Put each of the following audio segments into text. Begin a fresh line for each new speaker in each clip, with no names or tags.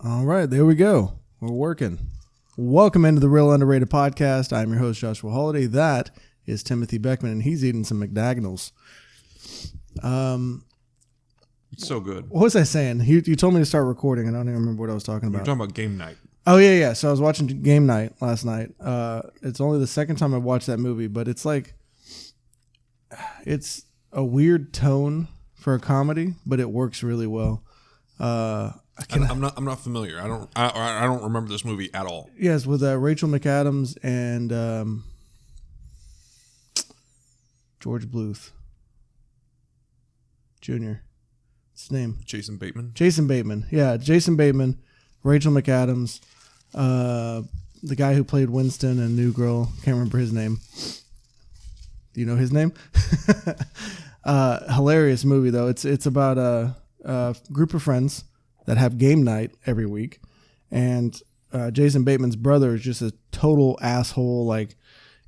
All right, there we go. We're working. Welcome into the Real Underrated Podcast. I'm your host, Joshua Holiday. That is Timothy Beckman, and he's eating some McDagnalls.
It's so good.
What was I saying? You told me to start recording, and I don't even remember what I was talking about.
You're talking about game night.
Oh, yeah. So I was watching Game Night last night. It's only the second time I've watched that movie, but it's like, it's a weird tone for a comedy, but it works really well.
I'm not familiar. I don't remember this movie at all.
Yes, with Rachel McAdams and George Bluth Jr. What's his name?
Jason Bateman.
Jason Bateman. Yeah, Jason Bateman, Rachel McAdams, the guy who played Winston and New Girl. Can't remember his name. Do you know his name? Hilarious movie though. It's about a group of friends that have game night every week, and Jason Bateman's brother is just a total asshole. Like,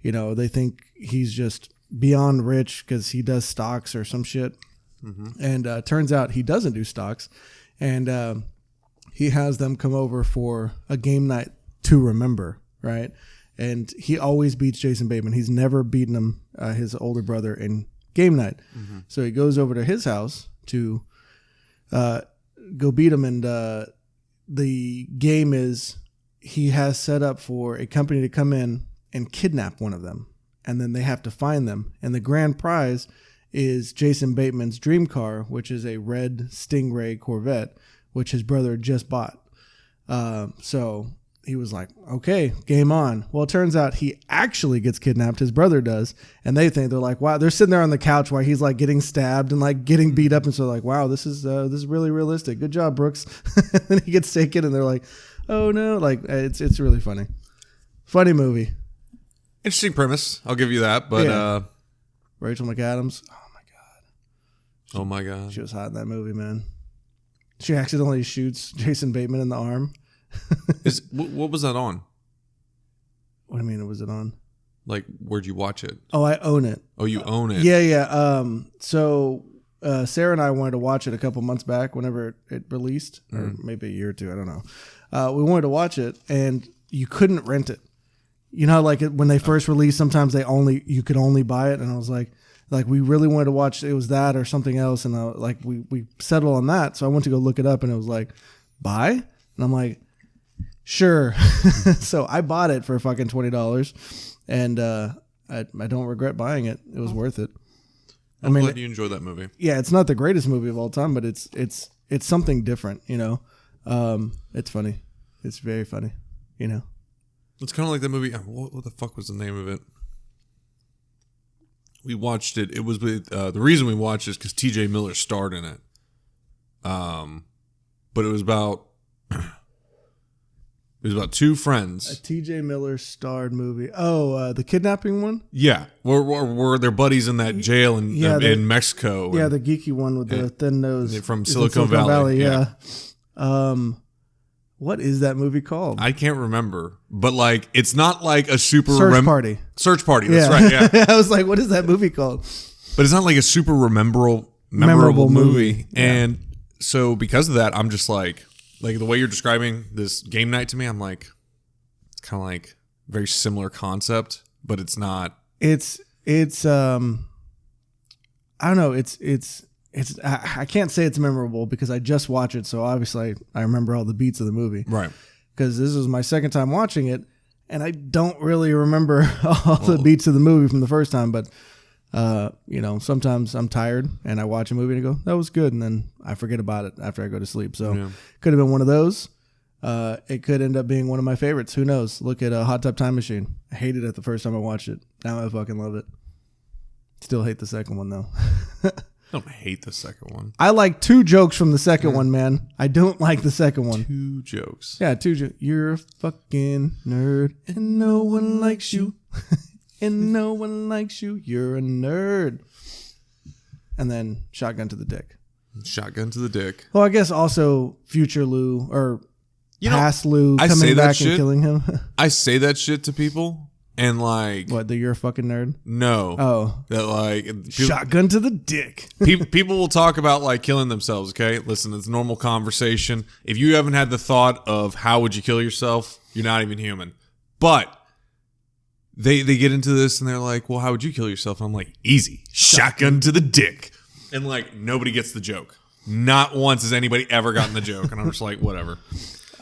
you know, they think he's just beyond rich because he does stocks or some shit. Mm-hmm. And turns out he doesn't do stocks, and he has them come over for a game night to remember, right? And he always beats Jason Bateman. He's never beaten him, his older brother, in game night. Mm-hmm. So he goes over to his house to go beat him, and the game is he has set up for a company to come in and kidnap one of them, and then they have to find them. And the grand prize is Jason Bateman's dream car, which is a red Stingray Corvette, which his brother just bought. So he was like, okay, game on. Well, it turns out he actually gets kidnapped. His brother does. And they're like, wow, they're sitting there on the couch while he's like getting stabbed and like getting beat up. And so like, wow, this is really realistic. Good job, Brooks. And then he gets taken and they're like, oh no, like it's really funny. Funny movie.
Interesting premise. I'll give you that. But
yeah. Rachel McAdams.
Oh my God.
She was hot in that movie, man. She accidentally shoots Jason Bateman in the arm.
What was that on?
What do you mean, was it on?
Like, where'd you watch it?
Oh, I own it.
Oh, you own it?
Yeah. So Sarah and I wanted to watch it a couple months back whenever it released, or maybe a year or two, I don't know. We wanted to watch it, and you couldn't rent it. You know, like when they first released, sometimes you could only buy it, and I was like we really wanted to watch, it was that or something else, and we settled on that. So I went to go look it up, and it was like, buy? And I'm like, sure. So I bought it for fucking $20, and I don't regret buying it. It was worth it.
I'm glad you enjoyed that movie.
Yeah, it's not the greatest movie of all time, but it's something different, you know. It's funny. It's very funny, you know.
It's kind of like that movie. What the fuck was the name of it? We watched it. It was with the reason we watched it is because T.J. Miller starred in it. But it was about two friends.
A T.J. Miller starred movie. Oh, the kidnapping one.
Yeah, were their buddies in that jail in Mexico?
Yeah, the geeky one with the thin nose
from Silicon Valley.
Yeah. What is that movie called?
I can't remember, but like it's not like a super
Search Party.
Search Party. That's right. Yeah.
I was like, what is that movie called?
But it's not like a super memorable movie. Yeah. And so because of that, I'm just like the way you're describing this game night to me, I'm like, it's kind of like very similar concept, but it's not.
It's I don't know. It's I can't say it's memorable because I just watched it, so obviously I remember all the beats of the movie.
Right.
Because this was my second time watching it, and I don't really remember all the beats of the movie from the first time. But you know, sometimes I'm tired and I watch a movie and I go, "That was good," and then I forget about it after I go to sleep. So could have been one of those. It could end up being one of my favorites. Who knows? Look at Hot Tub Time Machine. I hated it the first time I watched it. Now I fucking love it. Still hate the second one though.
I don't hate the second one.
I like two jokes from the second one, man. I don't like the second one.
Two jokes.
Yeah, two jokes. You're a fucking nerd and no one likes you. And no one likes you. You're a nerd. And then shotgun to the dick.
Shotgun to the dick.
Well, I guess also future Lou or past Lou coming back and killing him.
I say that shit to people And like,
What, that you're a fucking nerd?
no.
Oh.
That like,
Shotgun to the dick.
people will talk about like killing themselves. Okay. Listen, it's normal conversation. If you haven't had the thought of how would you kill yourself, you're not even human. But they get into this and they're like, well, how would you kill yourself? And I'm like, easy. Shotgun to the dick. And like, nobody gets the joke. Not once has anybody ever gotten the joke. And I'm just like, whatever.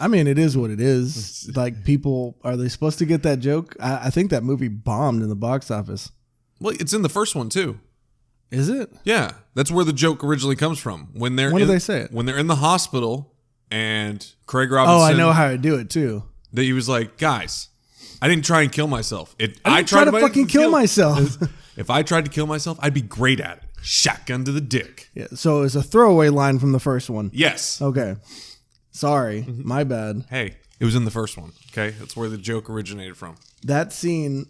I mean, it is what it is. Like, people, are they supposed to get that joke? I think that movie bombed in the box office.
Well, it's in the first one too.
Is it?
Yeah, that's where the joke originally comes from. When do
they say it?
When they're in the hospital and Craig Robinson.
Oh, I know how to do it too.
That he was like, guys, I didn't try and kill myself.
I tried to fucking kill myself.
If I tried to kill myself, I'd be great at it. Shotgun to the dick.
Yeah. So it's a throwaway line from the first one.
Yes.
Okay. Sorry, my bad.
Hey, it was in the first one. Okay, that's where the joke originated from.
That scene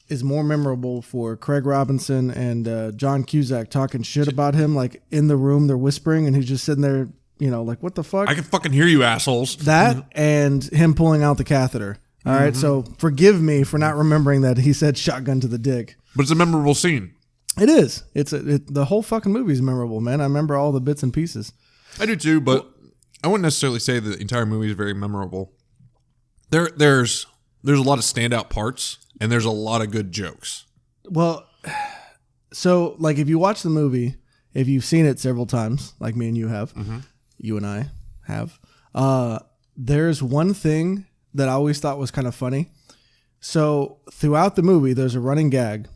is more memorable for Craig Robinson and John Cusack talking shit about him. Like in the room, they're whispering, and he's just sitting there, you know, like, what the fuck?
I can fucking hear you, assholes.
That and him pulling out the catheter. All right, so forgive me for not remembering that he said shotgun to the dick.
But it's a memorable scene.
It is. The whole fucking movie is memorable, man. I remember all the bits and pieces.
I do too, but I wouldn't necessarily say that the entire movie is very memorable. There's a lot of standout parts, and there's a lot of good jokes.
Well, so like if you watch the movie, if you've seen it several times, like me and you have, you and I have, there's one thing that I always thought was kind of funny. So throughout the movie, there's a running gag,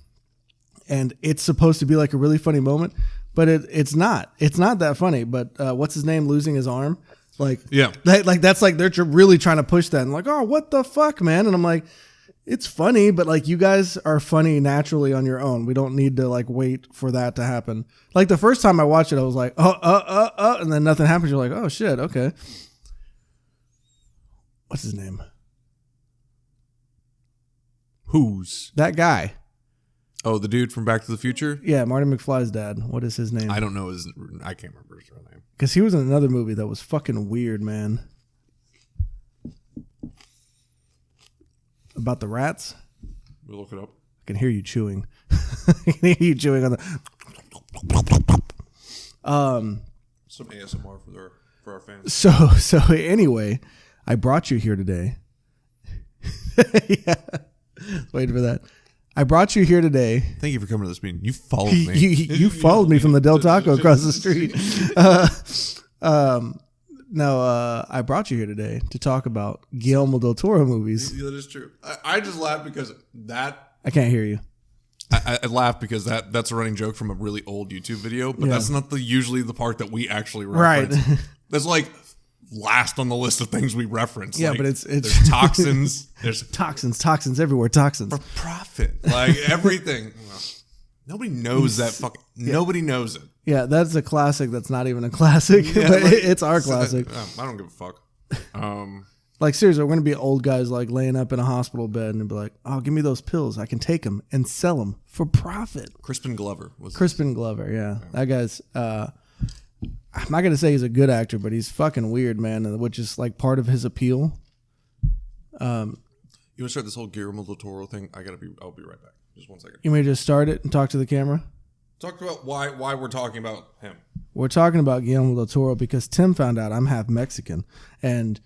and it's supposed to be like a really funny moment, but it's not. It's not that funny. But what's his name losing his arm? Like,
yeah,
that's like they're really trying to push that. And like, oh, what the fuck, man? And I'm like, it's funny, but like you guys are funny naturally on your own. We don't need to like wait for that to happen. Like the first time I watched it, I was like, and then nothing happens. You're like, oh shit, okay. What's his name?
Who's
that guy?
Oh, the dude from Back to the Future?
Yeah, Marty McFly's dad. What is his name?
I don't know I can't remember his real name.
Because he was in another movie that was fucking weird, man. About the rats?
We'll look it up.
I can hear you chewing. I can hear you chewing on the...
Some ASMR for our fans.
So anyway, I brought you here today. Yeah. Waiting for that. I brought you here today.
Thank you for coming to this meeting. You followed me.
You followed me from the Del Taco across the street. I brought you here today to talk about Guillermo del Toro movies.
Yeah, that is true. I just laughed because that...
I can't hear you.
I laughed because that's a running joke from a really old YouTube video, but that's not usually the part that we actually reference. Right. That's like last on the list of things we reference.
Yeah,
like,
but it's
there's toxins. There's
toxins everywhere. Toxins
for profit. Like everything. Nobody knows that. Nobody knows it.
Yeah, that's a classic. That's not even a classic. Yeah, but like, it's our classic.
I don't give a fuck.
Like seriously, we're gonna be old guys like laying up in a hospital bed and be like, "Oh, give me those pills. I can take them and sell them for profit."
Crispin Glover.
Yeah. That guy's. I'm not gonna say he's a good actor, but he's fucking weird, man. Which is like part of his appeal.
You want to start this whole Guillermo del Toro thing? I'll be right back. Just 1 second.
You may just start it and talk to the camera.
Talk about why we're talking about him.
We're talking about Guillermo del Toro because Tim found out I'm half Mexican, and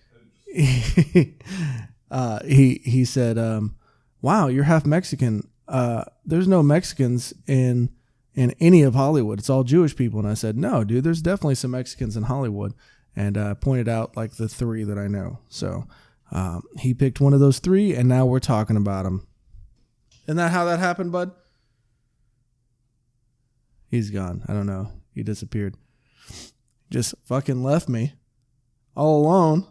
he said, "Wow, you're half Mexican. There's no Mexicans in any of Hollywood. It's all Jewish people." And I said, "No, dude, there's definitely some Mexicans in Hollywood." And pointed out like the 3 that I know. So he picked one of those 3, and now we're talking about him. Isn't that how that happened, bud? He's gone. I don't know. He disappeared. Just fucking left me all alone.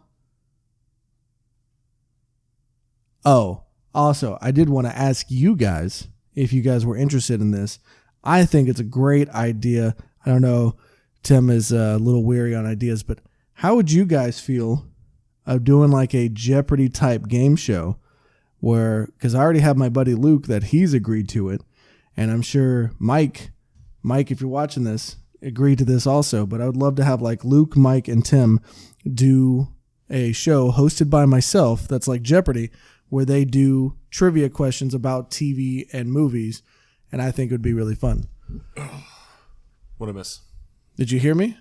Oh, also, I did want to ask you guys if you guys were interested in this. I think it's a great idea. I don't know. Tim is a little weary on ideas, but how would you guys feel of doing like a Jeopardy type game show where, because I already have my buddy Luke that he's agreed to it, and I'm sure Mike, if you're watching this, agreed to this also, but I would love to have like Luke, Mike, and Tim do a show hosted by myself that's like Jeopardy, where they do trivia questions about TV and movies, and I think it would be really fun.
What I miss?
Did you hear me?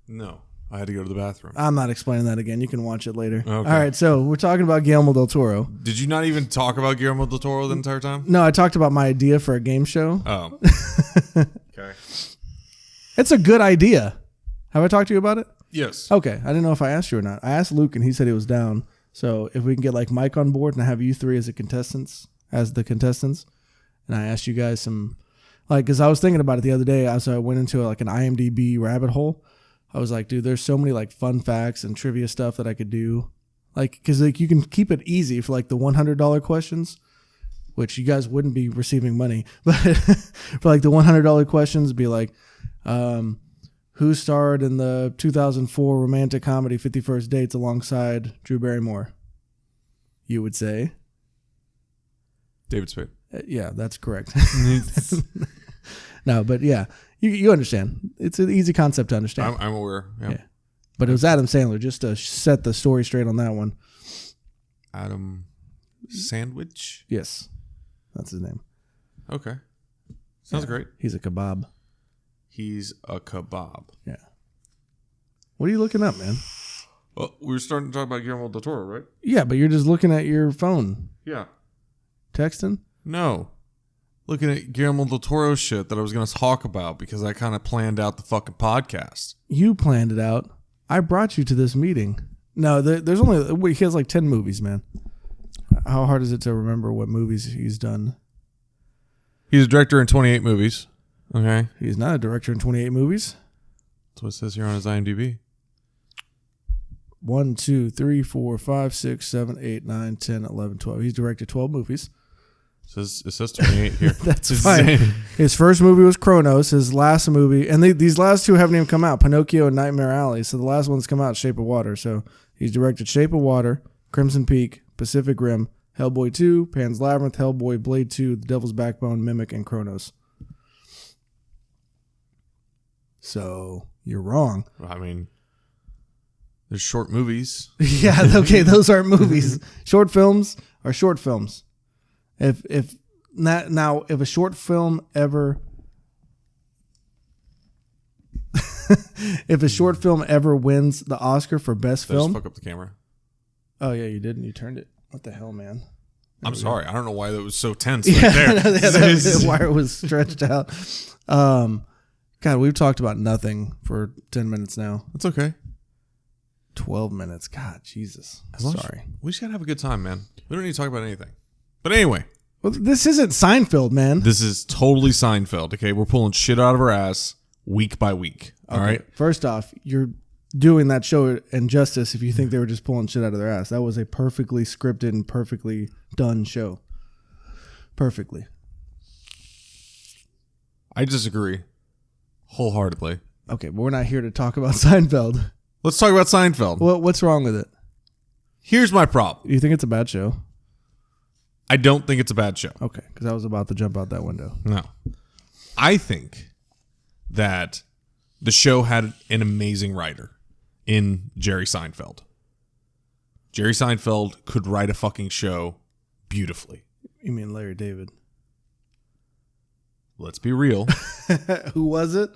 No, I had to go to the bathroom.
I'm not explaining that again. You can watch it later.
Okay.
All right, so we're talking about Guillermo del Toro.
Did you not even talk about Guillermo del Toro the entire time?
No, I talked about my idea for a game show.
Oh. Okay.
It's a good idea. Have I talked to you about it?
Yes.
Okay. I didn't know if I asked you or not. I asked Luke, and he said he was down. So if we can get like Mike on board and have you three as the contestants, and I asked you guys some, like, because I was thinking about it the other day as I went into like an IMDb rabbit hole. I was like, dude, there's so many like fun facts and trivia stuff that I could do. Like, because like you can keep it easy for like the $100 questions, which you guys wouldn't be receiving money, but for like the $100 questions, be like, who starred in the 2004 romantic comedy 50 First Dates alongside Drew Barrymore? You would say
David Spade.
Yeah, that's correct. No, but yeah, you understand. It's an easy concept to understand.
I'm aware. Yeah.
But it was Adam Sandler, just to set the story straight on that one.
Adam Sandwich?
Yes, that's his name.
Okay. Sounds great.
He's a kebab.
He's a kebab.
Yeah. What are you looking up, man?
Well, we were starting to talk about Guillermo del Toro, right?
Yeah, but you're just looking at your phone.
Yeah.
Texting?
No. Looking at Guillermo del Toro shit that I was going to talk about because I kind of planned out the fucking podcast.
You planned it out. I brought you to this meeting. No, there's only, he has like 10 movies, man. How hard is it to remember what movies he's done?
He's a director in 28 movies. Okay.
He's not a director in 28 movies.
That's what it says here on his IMDb.
1, 2, 3, 4, 5, 6, 7, 8, 9, 10, 11, 12. He's directed 12 movies.
It says 28 here.
That's fine. His first movie was Kronos. His last movie, and these last two haven't even come out, Pinocchio and Nightmare Alley. So the last one's come out, Shape of Water. So he's directed Shape of Water, Crimson Peak, Pacific Rim, Hellboy 2, Pan's Labyrinth, Hellboy, Blade 2, The Devil's Backbone, Mimic, and Kronos. So you're wrong.
I mean, there's short movies.
Yeah, okay, those aren't movies. Short films are short films. If a short film ever if a short film ever wins the Oscar for best film,
just fuck up the camera.
Oh yeah, you did, and you turned it. What the hell, man?
I'm sorry. I don't know why that was so tense.
Yeah,
right there.
The wire was stretched out. God, we've talked about nothing for 10 minutes now.
That's okay.
12 minutes. God, Jesus. Sorry.
We just gotta have a good time, man. We don't need to talk about anything. But anyway.
Well, this isn't Seinfeld, man.
This is totally Seinfeld, okay? We're pulling shit out of our ass week by week, all right?
First off, you're doing that show injustice if you think they were just pulling shit out of their ass. That was a perfectly scripted and perfectly done show. Perfectly.
I disagree wholeheartedly.
Okay, but we're not here to talk about Seinfeld.
Let's talk about Seinfeld.
What's wrong with it?
Here's my problem.
You think it's a bad show?
I don't think it's a bad show.
Okay, because I was about to jump out that window.
No. I think that the show had an amazing writer in Jerry Seinfeld. Jerry Seinfeld could write a fucking show beautifully.
You mean Larry David?
Let's be real.
Who was it?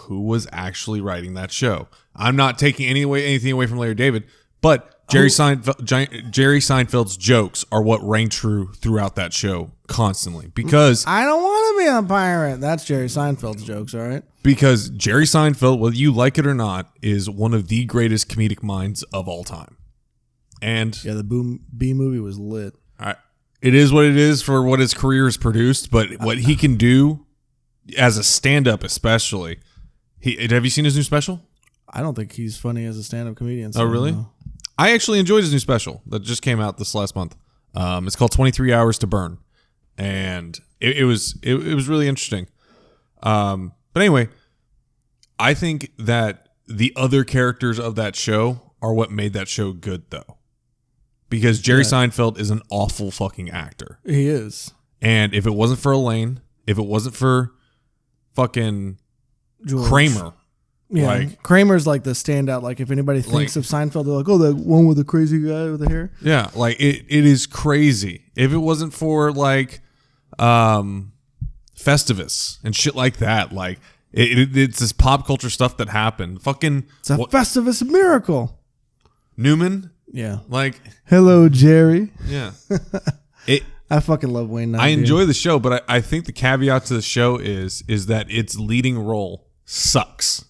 Who was actually writing that show? I'm not taking anything away from Larry David, but Jerry Seinfeld's jokes are what rang true throughout that show constantly. Because
I don't want to be a pirate. That's Jerry Seinfeld's jokes, all right?
Because Jerry Seinfeld, whether you like it or not, is one of the greatest comedic minds of all time. And
yeah, the B movie was lit.
It is what it is for what his career has produced, but what he can do as a stand-up especially. Have you seen his new special?
I don't think he's funny as a stand-up comedian.
So really? I actually enjoyed his new special that just came out this last month. It's called 23 Hours to Burn. And it was really interesting. But anyway, I think that the other characters of that show are what made that show good, though. Because Jerry Seinfeld is an awful fucking actor.
He is.
And if it wasn't for Elaine, if it wasn't for fucking George. Kramer.
Yeah,
Like
Kramer's like the standout. Like if anybody thinks of Seinfeld, they're like, oh, that one with the crazy guy with the hair.
Yeah, like it is crazy. If it wasn't for like Festivus and shit like that, like it's this pop culture stuff that happened. Fucking
It's a Festivus miracle.
Newman.
Yeah.
Like
hello, Jerry.
Yeah.
I fucking love Wayne Knight.
I enjoy the show, but I think the caveat to the show is that its leading role sucks.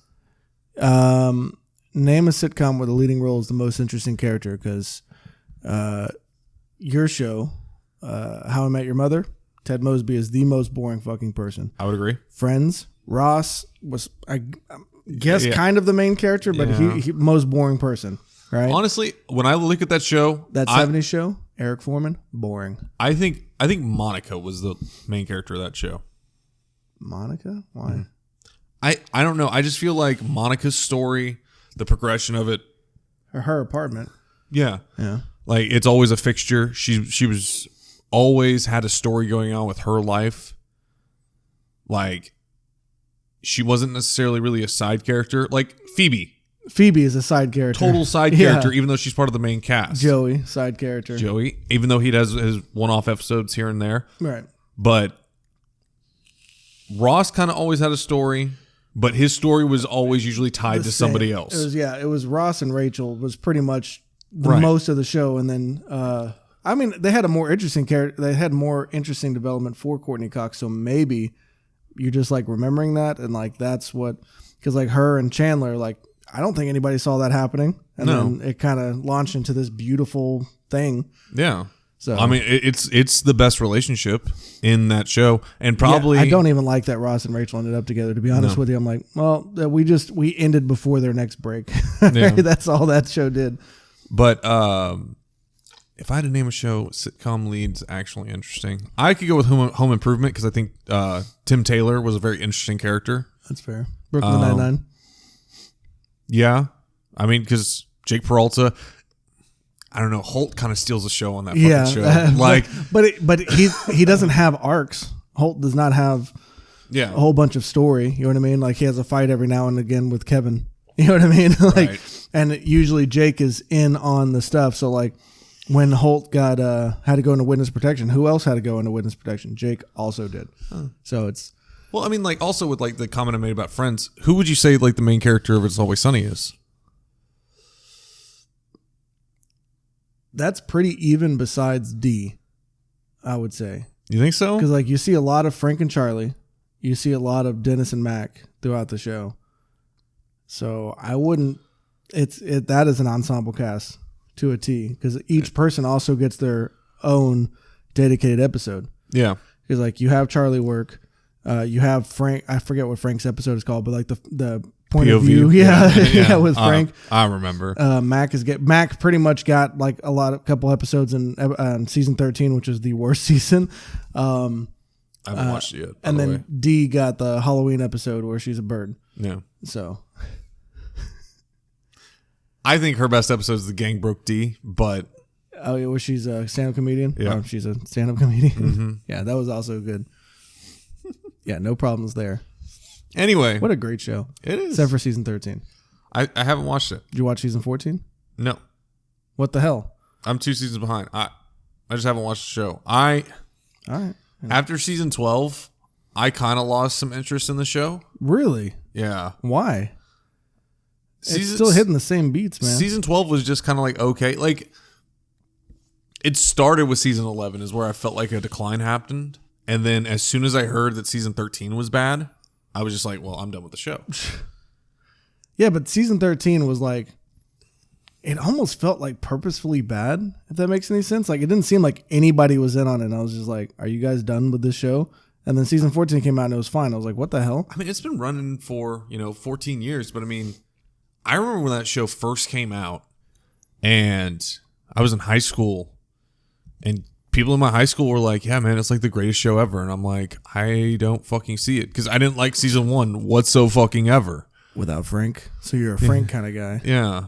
Name a sitcom where the leading role is the most interesting character, because your show, How I Met Your Mother, Ted Mosby is the most boring fucking person.
I would agree.
Friends, Ross was, I guess, kind of the main character, but he most boring person, right?
Honestly, when I look at that show,
that 70s show, Eric Foreman, boring.
I think Monica was the main character of that show.
Monica? Why?
Mm-hmm. I don't know. I just feel like Monica's story, the progression of it,
her apartment.
Yeah.
Yeah.
Like it's always a fixture. She was always had a story going on with her life. Like she wasn't necessarily really a side character. Like Phoebe.
Phoebe is a side character.
Total side character, even though she's part of the main cast.
Joey, side character.
Joey, even though he does his one-off episodes here and there.
Right.
But Ross kind of always had a story, but his story was always usually tied to somebody else.
It was Ross and Rachel was pretty much most of the show, and then I mean they had a more interesting character. They had more interesting development for Courtney Cox, so maybe you're just like remembering that, and like that's what, because like her and Chandler, like I don't think anybody saw that happening, and then it kind of launched into this beautiful thing.
Yeah.
So
I mean, it's the best relationship in that show, and probably
I don't even like that Ross and Rachel ended up together. To be honest with you, I'm like, well, we ended before their next break. That's all that show did.
But if I had to name a show, sitcom leads actually interesting, I could go with Home Improvement, because I think Tim Taylor was a very interesting character.
That's fair. Brooklyn Nine-Nine.
Yeah, I mean, because Jake Peralta. I don't know. Holt kind of steals the show on that fucking show. Like,
but he doesn't have arcs. Holt does not have a whole bunch of story. You know what I mean? Like he has a fight every now and again with Kevin. You know what I mean? Like, right. And usually Jake is in on the stuff. So like when Holt got had to go into witness protection, who else had to go into witness protection? Jake also did. Huh. So it's
well, I mean, like also with like the comment I made about Friends, who would you say like the main character of It's Always Sunny is?
That's pretty even besides D, I would say.
You think so?
Because like you see a lot of Frank and Charlie. You see a lot of Dennis and Mac throughout the show. So I wouldn't, that is an ensemble cast to a T, because each person also gets their own dedicated episode.
Yeah.
Because like you have Charlie work, you have Frank, I forget what Frank's episode is called, but like the point POV. Of view. Yeah, with Frank.
I remember.
Mac pretty much got like a couple episodes in season 13, which is the worst season.
I haven't watched it yet.
And then D got the Halloween episode where she's a bird.
Yeah.
So
I think her best episode is The Gang Broke D, but
oh yeah, where she's a stand-up comedian.
Yeah,
she's a stand-up comedian.
Mm-hmm.
Yeah, that was also good. Yeah, no problems there.
Anyway,
what a great show
it is.
Except for season 13.
I haven't watched it.
Did you watch season 14?
No.
What the hell?
I'm 2 seasons behind. I just haven't watched the show. All right. After season 12, I kind of lost some interest in the show.
Really?
Yeah.
Why? It's still hitting the same beats, man.
Season 12 was just kind of like okay. Like it started with season 11 is where I felt like a decline happened, and then as soon as I heard that season 13 was bad, I was just like, well, I'm done with the show.
Yeah, but season 13 was like, it almost felt like purposefully bad, if that makes any sense. Like, it didn't seem like anybody was in on it. And I was just like, are you guys done with this show? And then season 14 came out and it was fine. I was like, what the hell?
I mean, it's been running for, 14 years. But I mean, I remember when that show first came out and I was in high school and people in my high school were like, yeah, man, it's like the greatest show ever. And I'm like, I don't fucking see it because I didn't like season 1 whatsoever.
Without Frank. So you're a Frank kind of guy.
Yeah.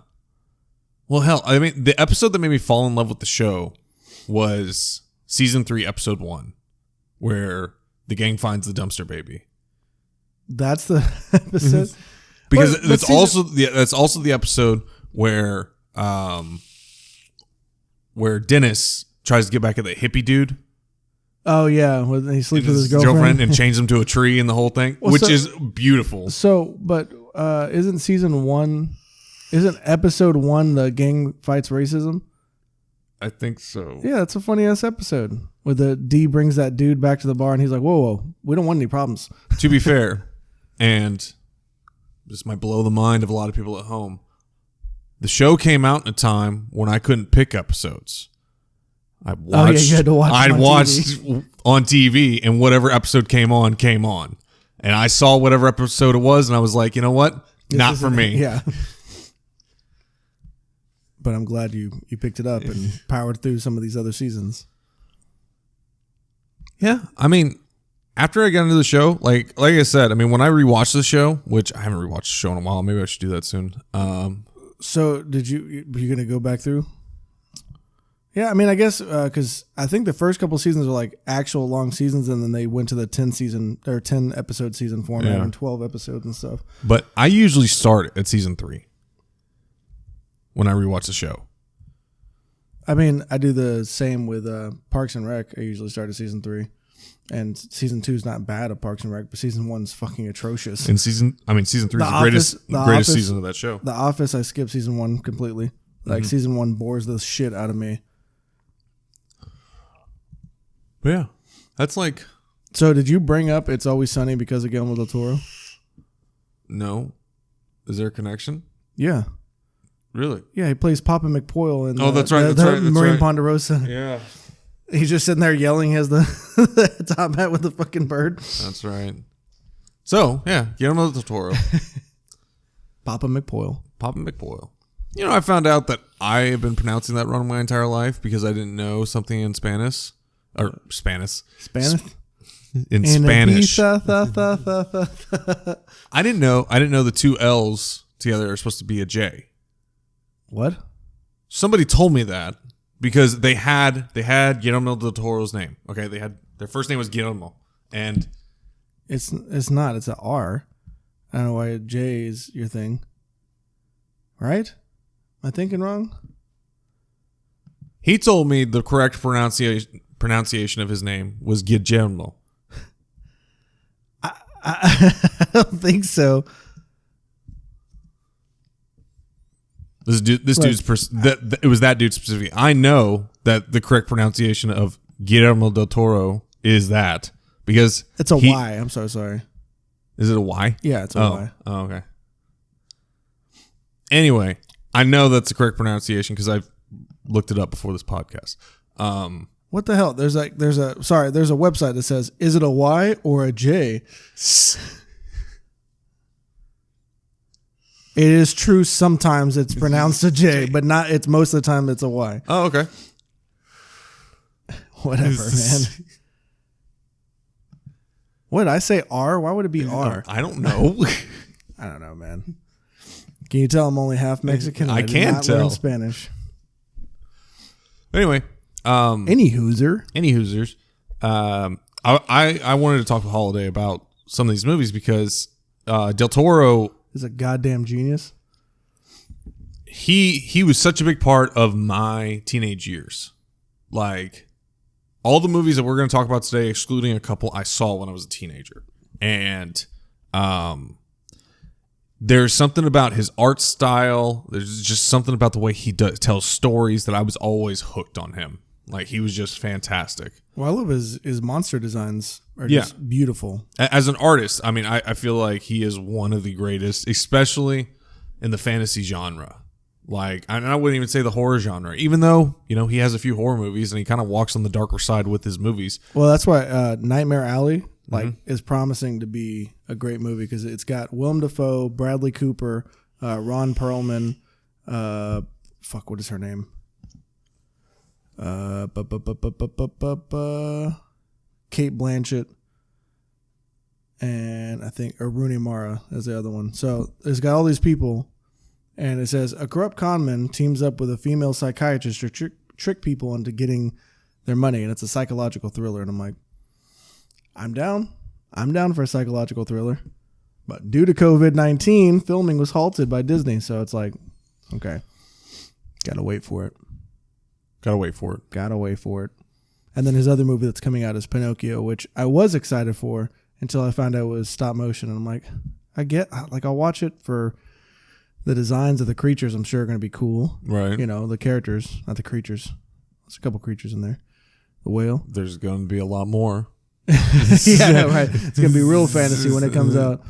Well, hell, I mean, the episode that made me fall in love with the show was season 3, episode 1, where the gang finds the dumpster baby.
That's the episode?
because that's also the episode where Dennis tries to get back at the hippie dude.
Oh yeah, when he sleeps with his girlfriend
and changes him to a tree and the whole thing, which is beautiful.
So, but isn't episode 1 the gang fights racism?
I think so.
Yeah, it's a funny ass episode where the D brings that dude back to the bar and he's like, whoa, we don't want any problems.
To be fair, and this might blow the mind of a lot of people at home, the show came out in a time when I couldn't pick episodes. I watched,
you had to watch
on TV, and whatever episode came on. And I saw whatever episode it was, and I was like, you know what? Not for me.
Yeah. But I'm glad you picked it up and powered through some of these other seasons.
Yeah. I mean, after I got into the show, like I said, I mean, when I rewatched the show, which I haven't rewatched the show in a while, maybe I should do that soon.
So were you going to go back through? Yeah, I mean, I guess because I think the first couple seasons are like actual long seasons, and then they went to the 10 episode season format and 12 episodes and stuff.
But I usually start at season 3 when I rewatch the show.
I mean, I do the same with Parks and Rec. I usually start at season 3, and season 2 is not bad of Parks and Rec, but season 1's fucking atrocious.
And season 3 is the greatest season of that show.
The Office, I skipped season 1 completely. Like season 1 bores the shit out of me.
Yeah, that's like.
So, did you bring up It's Always Sunny because of Guillermo del Toro?
No, is there a connection?
Yeah.
Really?
Yeah, he plays Papa McPoyle in
that's right.
Marine Ponderosa.
Yeah.
He's just sitting there yelling as the top hat with the fucking bird.
That's right. So, yeah, Guillermo del Toro.
Papa McPoyle.
You know, I found out that I have been pronouncing that wrong my entire life because I didn't know something in Spanish. Or Spanish. In Spanish. I didn't know the 2 L's together are supposed to be a J.
What?
Somebody told me that because they had Guillermo del Toro's name. Okay, their first name was Guillermo, and
it's not. It's an R. I don't know why a J is your thing. Right? Am I thinking wrong?
He told me the correct pronunciation of his name was Guillermo.
I don't think so.
It was that dude specifically. I know that the correct pronunciation of Guillermo del Toro is that because
it's a Y. I'm so sorry.
Is it a Y?
Yeah, it's a Y.
Oh, okay. Anyway, I know that's the correct pronunciation because I've looked it up before this podcast.
What the hell? There's a website that says, is it a Y or a J? It is true sometimes it's pronounced a J, but not. It's most of the time it's a Y.
Oh, okay.
Whatever, man. What did I say? R? Why would it be R?
I don't know.
I don't know, man. Can you tell I'm only half Mexican?
I can't tell.
Learn Spanish.
Anyway,
any Hoosiers.
I wanted to talk with Holiday about some of these movies because Del Toro
is a goddamn genius.
He was such a big part of my teenage years. Like all the movies that we're going to talk about today, excluding a couple I saw when I was a teenager. And there's something about his art style. There's just something about the way he tells stories that I was always hooked on him. Like he was just fantastic.
Well, I love his monster designs are just beautiful.
As an artist, I mean, I feel like he is one of the greatest, especially in the fantasy genre. Like, and I wouldn't even say the horror genre, even though, you know, he has a few horror movies and he kind of walks on the darker side with his movies.
Well, that's why Nightmare Alley is promising to be a great movie because it's got Willem Dafoe, Bradley Cooper, Ron Perlman, what is her name? Kate Blanchett, and I think Rooney Mara is the other one. So it's got all these people, and it says a corrupt conman teams up with a female psychiatrist to trick people into getting their money, and it's a psychological thriller. And I'm like, I'm down for a psychological thriller. But due to COVID-19, filming was halted by Disney. So it's like, okay, gotta wait for it.
Gotta wait for it.
And then his other movie that's coming out is Pinocchio, which I was excited for until I found out it was stop motion. And I'm like, I'll watch it for the designs of the creatures. I'm sure are going to be cool.
Right.
You know, the characters, not the creatures. There's a couple creatures in there. The whale.
There's going to be a lot more.
Yeah, right. It's going to be real fantasy when it comes out.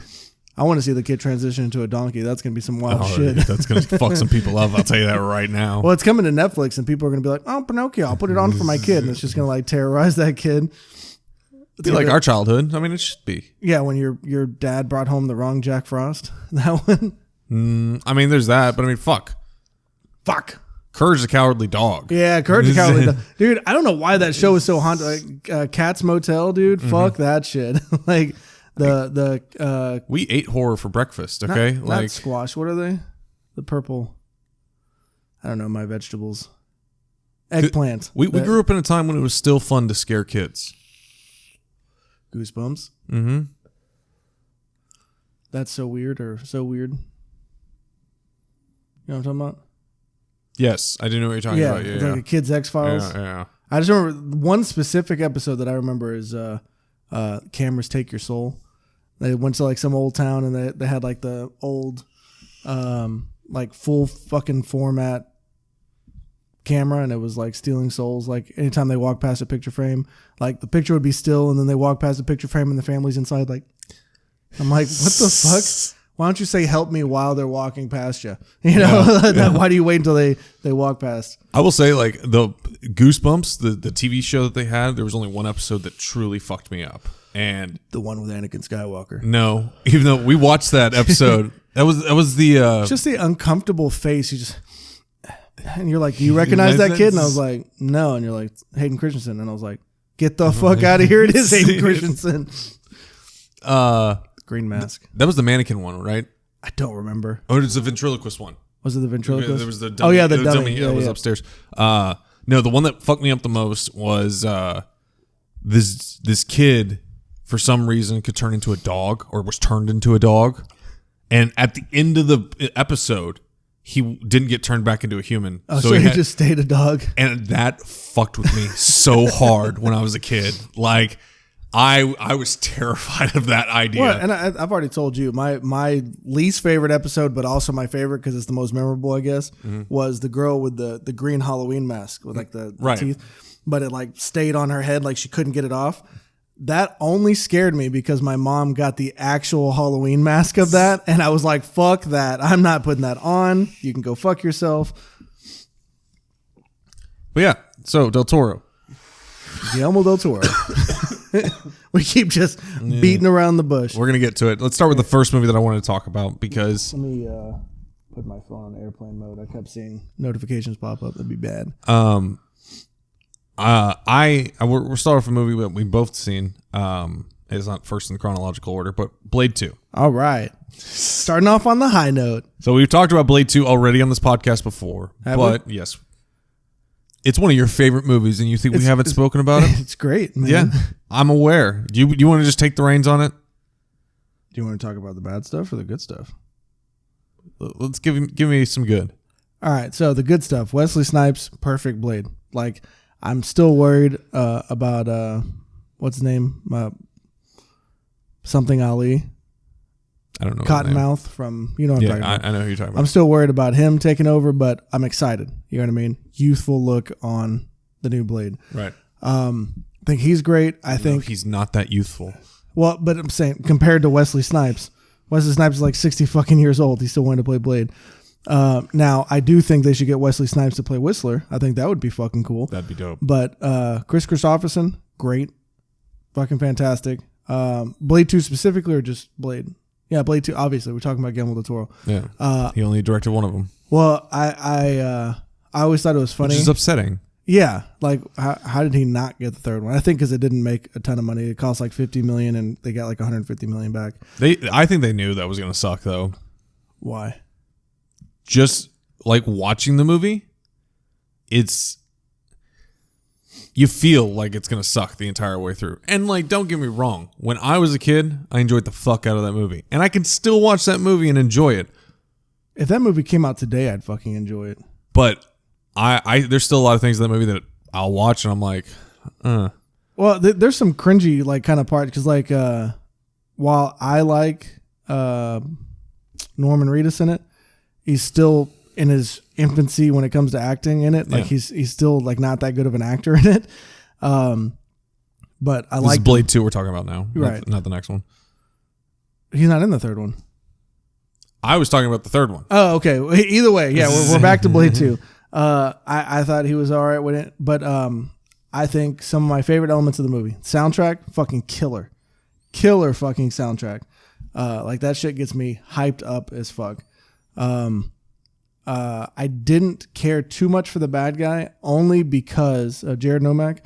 I want to see the kid transition into a donkey. That's going to be some wild shit.
That's going to fuck some people up. I'll tell you that right now.
Well, it's coming to Netflix, and people are going to be like, "Oh, Pinocchio! I'll put it on for my kid," and it's just going to like terrorize that kid.
It'd be like our childhood. I mean, it should be.
Yeah, when your dad brought home the wrong Jack Frost. That one.
I mean, there's that, but I mean, fuck. Courage the Cowardly Dog.
Yeah, Courage the Cowardly Dog. Dude, I don't know why that show is so haunted. Like Cat's Motel, dude. Fuck that shit. Like.
We ate horror for breakfast, okay?
Not squash. What are they? The purple. I don't know my vegetables. Eggplant.
We grew up in a time when it was still fun to scare kids.
Goosebumps.
Mm-hmm.
That's so weird or so weird. You know what I'm talking about?
Yes, I do know what you're talking about. Yeah,
like a Kids X-Files.
Yeah.
I just remember one specific episode that I remember is Cameras Take Your Soul. They went to like some old town and they had like the old like full fucking format camera, and it was like stealing souls. Like anytime they walk past a picture frame, like the picture would be still, and then they walk past the picture frame and the family's inside. Like, I'm like, what the fuck? Why don't you say help me while they're walking past you? You know, why do you wait until they walk past?
I will say, like, the Goosebumps, the TV show that they had, there was only one episode that truly fucked me up. And
the one with Anakin Skywalker.
No, even though we watched that episode, that was the
just the uncomfortable face. You just, and you're like, do you recognize that kid? And I was like, no. And you're like, Hayden Christensen. And I was like, get the fuck out of here. It is Hayden Christensen. Green mask.
That was the mannequin one, right?
I don't remember.
Oh, it's the ventriloquist one.
Was it the ventriloquist?
There was the dummy.
The dummy.
Yeah, was upstairs. No, the one that fucked me up the most was this kid, for some reason, could turn into a dog or was turned into a dog. And at the end of the episode, he didn't get turned back into a human.
Oh, so he just stayed a dog.
And that fucked with me so hard when I was a kid. Like, I was terrified of that idea.
Well, and I've already told you, my least favorite episode, but also my favorite because it's the most memorable, I guess, was the girl with the green Halloween mask with like the teeth. But it like stayed on her head, like she couldn't get it off. That only scared me because my mom got the actual Halloween mask of that. And I was like, fuck that. I'm not putting that on. You can go fuck yourself.
But yeah, so Del Toro.
Guillermo del Toro. We keep just beating around the bush.
We're going to get to it. Let's start with the first movie that I wanted to talk about because...
Let me put my phone on airplane mode. I kept seeing notifications pop up. That'd be bad.
We're starting with a movie that we've both seen. It's not first in chronological order, but Blade 2.
All right. Starting off on the high note.
So we've talked about Blade 2 already on this podcast before. Yes. It's one of your favorite movies, and you think we haven't spoken about it?
It's great, man.
Yeah, I'm aware. Do you want to just take the reins on it?
Do you want to talk about the bad stuff or the good stuff?
Let's give me some good.
All right, so the good stuff. Wesley Snipes, perfect Blade. Like, I'm still worried about what's his name? Something Ali.
I don't know.
Cottonmouth from, you know what I'm talking about.
I know who you're talking about.
I'm still worried about him taking over, but I'm excited. You know what I mean? Youthful look on the new Blade.
Right.
I think he's great. I think
he's not that youthful.
Well, but I'm saying compared to Wesley Snipes is like 60 fucking years old. He still wanted to play Blade. Now, I do think they should get Wesley Snipes to play Whistler. I think that would be fucking cool.
That'd be dope.
But Chris Christopherson, great. Fucking fantastic. Blade 2 specifically or just Blade? Yeah, Blade 2, obviously. We're talking about Guillermo del Toro.
Yeah. He only directed one of them.
Well, I always thought it was funny.
Which is upsetting.
Yeah. Like, how did he not get the third one? I think because it didn't make a ton of money. It cost like $50 million, and they got like $150 million back.
I think they knew that was going to suck, though.
Why?
Just, like, watching the movie, it's... you feel like it's gonna suck the entire way through. And like, don't get me wrong, when I was a kid, I enjoyed the fuck out of that movie, and I can still watch that movie and enjoy it.
If that movie came out today, I'd fucking enjoy it.
But I there's still a lot of things in that movie that I'll watch and I'm like,
Well, there's some cringy like kind of parts because like while I like Norman Reedus in it, he's still in his infancy when it comes to acting in it. Like he's still like not that good of an actor in it. But I like
Blade 2 we're talking about now,
right? Not
the next one.
He's not in the third one.
I was talking about the third one.
Oh, okay. Either way, yeah, we're back to Blade 2. I thought he was all right with it, but I think some of my favorite elements of the movie, soundtrack, fucking killer fucking soundtrack. Like that shit gets me hyped up as fuck. I didn't care too much for the bad guy only because Jared Nomak,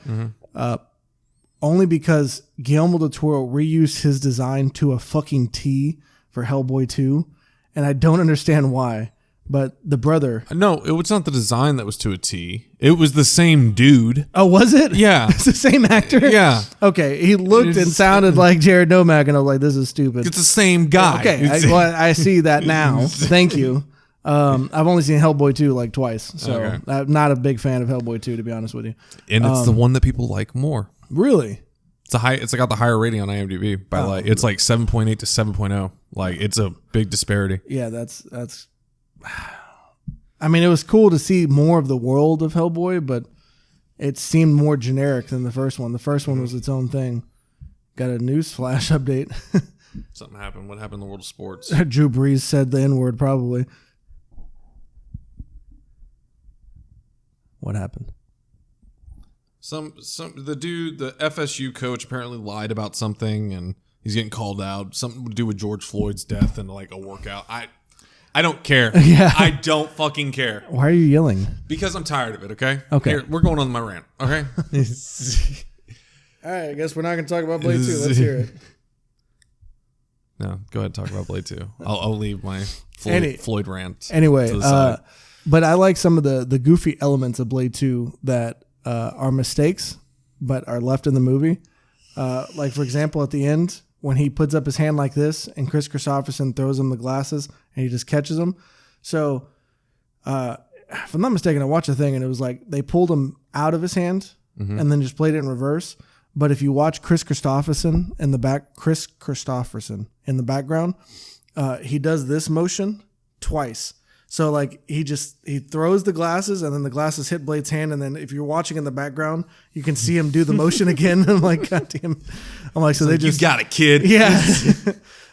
only because Guillermo del Toro reused his design to a fucking T for Hellboy 2, and I don't understand why. But the brother...
No, it was not the design that was to a T. It was the same dude.
Oh, was it?
Yeah.
It's the same actor?
Yeah.
Okay, he looked and sounded like Jared Nomak, and I was like, this is stupid.
It's the same guy.
Okay, I see that now. Thank you. I've only seen Hellboy 2 like twice, so I'm not a big fan of Hellboy 2, to be honest with you.
And it's the one that people like more.
Really?
It's got the higher rating on IMDb by like it's like 7.8 to 7.0. Like it's a big disparity.
Yeah, that's I mean, it was cool to see more of the world of Hellboy, but it seemed more generic than the first one. The first one was its own thing. Got a news flash update.
Something happened. What happened in the world of sports?
Drew Brees said the N-word probably. What happened?
The dude, the FSU coach, apparently lied about something, and he's getting called out. Something to do with George Floyd's death and like a workout. I don't care.
Yeah.
I don't fucking care.
Why are you yelling?
Because I'm tired of it, okay?
Okay.
Here, we're going on my rant, okay?
All right, I guess we're not going to talk about Blade 2. Let's hear it.
No, go ahead and talk about Blade 2. I'll leave my Floyd rant.
Anyway, but I like some of the goofy elements of Blade 2 that are mistakes, but are left in the movie. Like, for example, at the end, when he puts up his hand like this and Chris Christopherson throws him the glasses and he just catches them. So, if I'm not mistaken, I watched a thing and it was like they pulled him out of his hand and then just played it in reverse. But if you watch Chris Christopherson in the background, he does this motion twice. So like he throws the glasses and then the glasses hit Blade's hand, and then if you're watching in the background, you can see him do the motion again. I'm like, God damn. I'm like, so they just,
you got it, kid.
Yeah.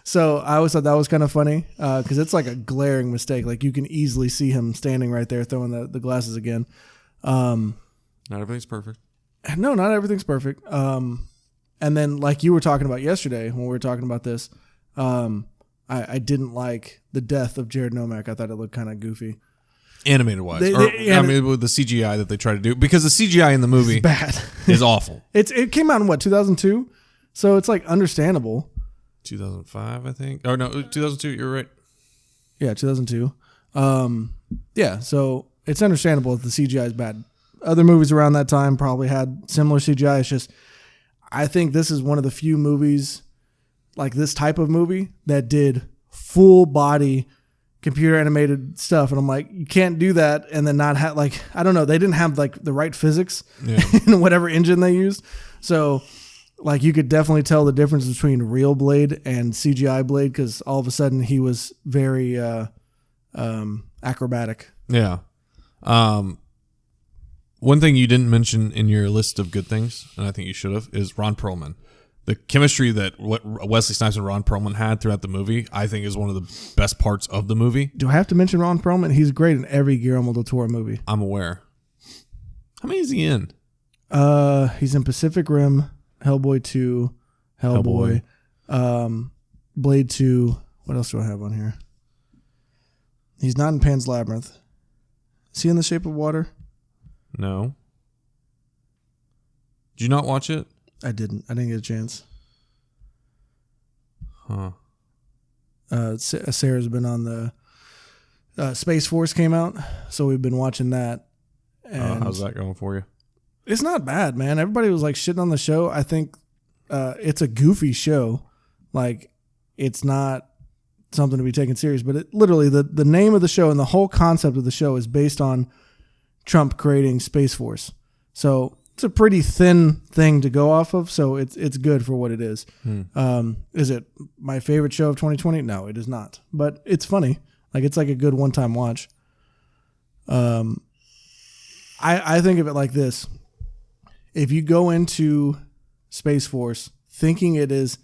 So I always thought that was kind of funny because it's like a glaring mistake. Like you can easily see him standing right there throwing the glasses again.
Not everything's perfect.
No, not everything's perfect. And then like you were talking about yesterday when we were talking about this, I didn't like the death of Jared Nomak. I thought it looked kind of goofy.
Animated wise. I mean, with the CGI that they try to do. Because the CGI in the movie
bad.
is awful.
It came out in what, 2002? So it's like understandable.
2005, I think. Oh, no, 2002. You're right.
Yeah, 2002. Yeah, so it's understandable if the CGI is bad. Other movies around that time probably had similar CGI. It's just, I think this is one of the few movies, like this type of movie, that did full body computer animated stuff. And I'm like, you can't do that and then not have, like, I don't know, they didn't have like the right physics in whatever engine they used. So like you could definitely tell the difference between real Blade and CGI Blade, because all of a sudden he was very acrobatic.
Yeah. One thing you didn't mention in your list of good things, and I think you should have, is Ron Perlman. The chemistry that Wesley Snipes and Ron Perlman had throughout the movie, I think, is one of the best parts of the movie.
Do I have to mention Ron Perlman? He's great in every Guillermo del Toro movie.
I'm aware. How many is he in?
He's in Pacific Rim, Hellboy 2, Hellboy. Blade 2. What else do I have on here? He's not in Pan's Labyrinth. Is he in The Shape of Water?
No. Did you not watch it?
I didn't get a chance.
Huh.
Sarah's been on the Space Force came out, so we've been watching that. And
how's that going for you?
It's not bad, man. Everybody was like shitting on the show. I think it's a goofy show. Like, it's not something to be taken serious, but it literally the name of the show and the whole concept of the show is based on Trump creating Space Force. So it's a pretty thin thing to go off of. So it's good for what it is. Is it my favorite show of 2020? No, it is not. But it's funny. Like, it's like a good one-time watch. I think of it like this. If you go into Space Force thinking it is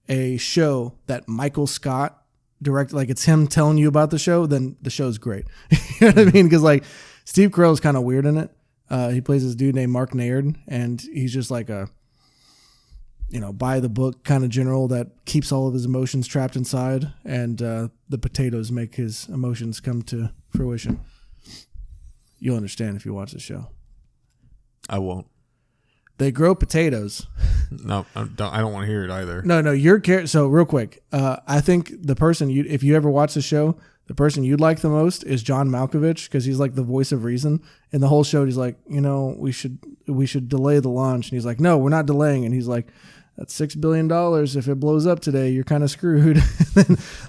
a show that Michael Scott directed, like it's him telling you about the show, then the show's great. You know what I mean? Because like Steve Carell is kind of weird in it. He plays this dude named Mark Naird, and he's just like a, by the book kind of general that keeps all of his emotions trapped inside, and the potatoes make his emotions come to fruition. You'll understand if you watch the show. I won't. They grow potatoes.
No, I don't want to hear it either.
No, your character. So real quick, I think the person if you ever watch the show, the person you'd like the most is John Malkovich, because he's like the voice of reason. In the whole show, he's like, we should delay the launch, and he's like, no, we're not delaying, and he's like, that's $6 billion. If it blows up today, you're kind of screwed.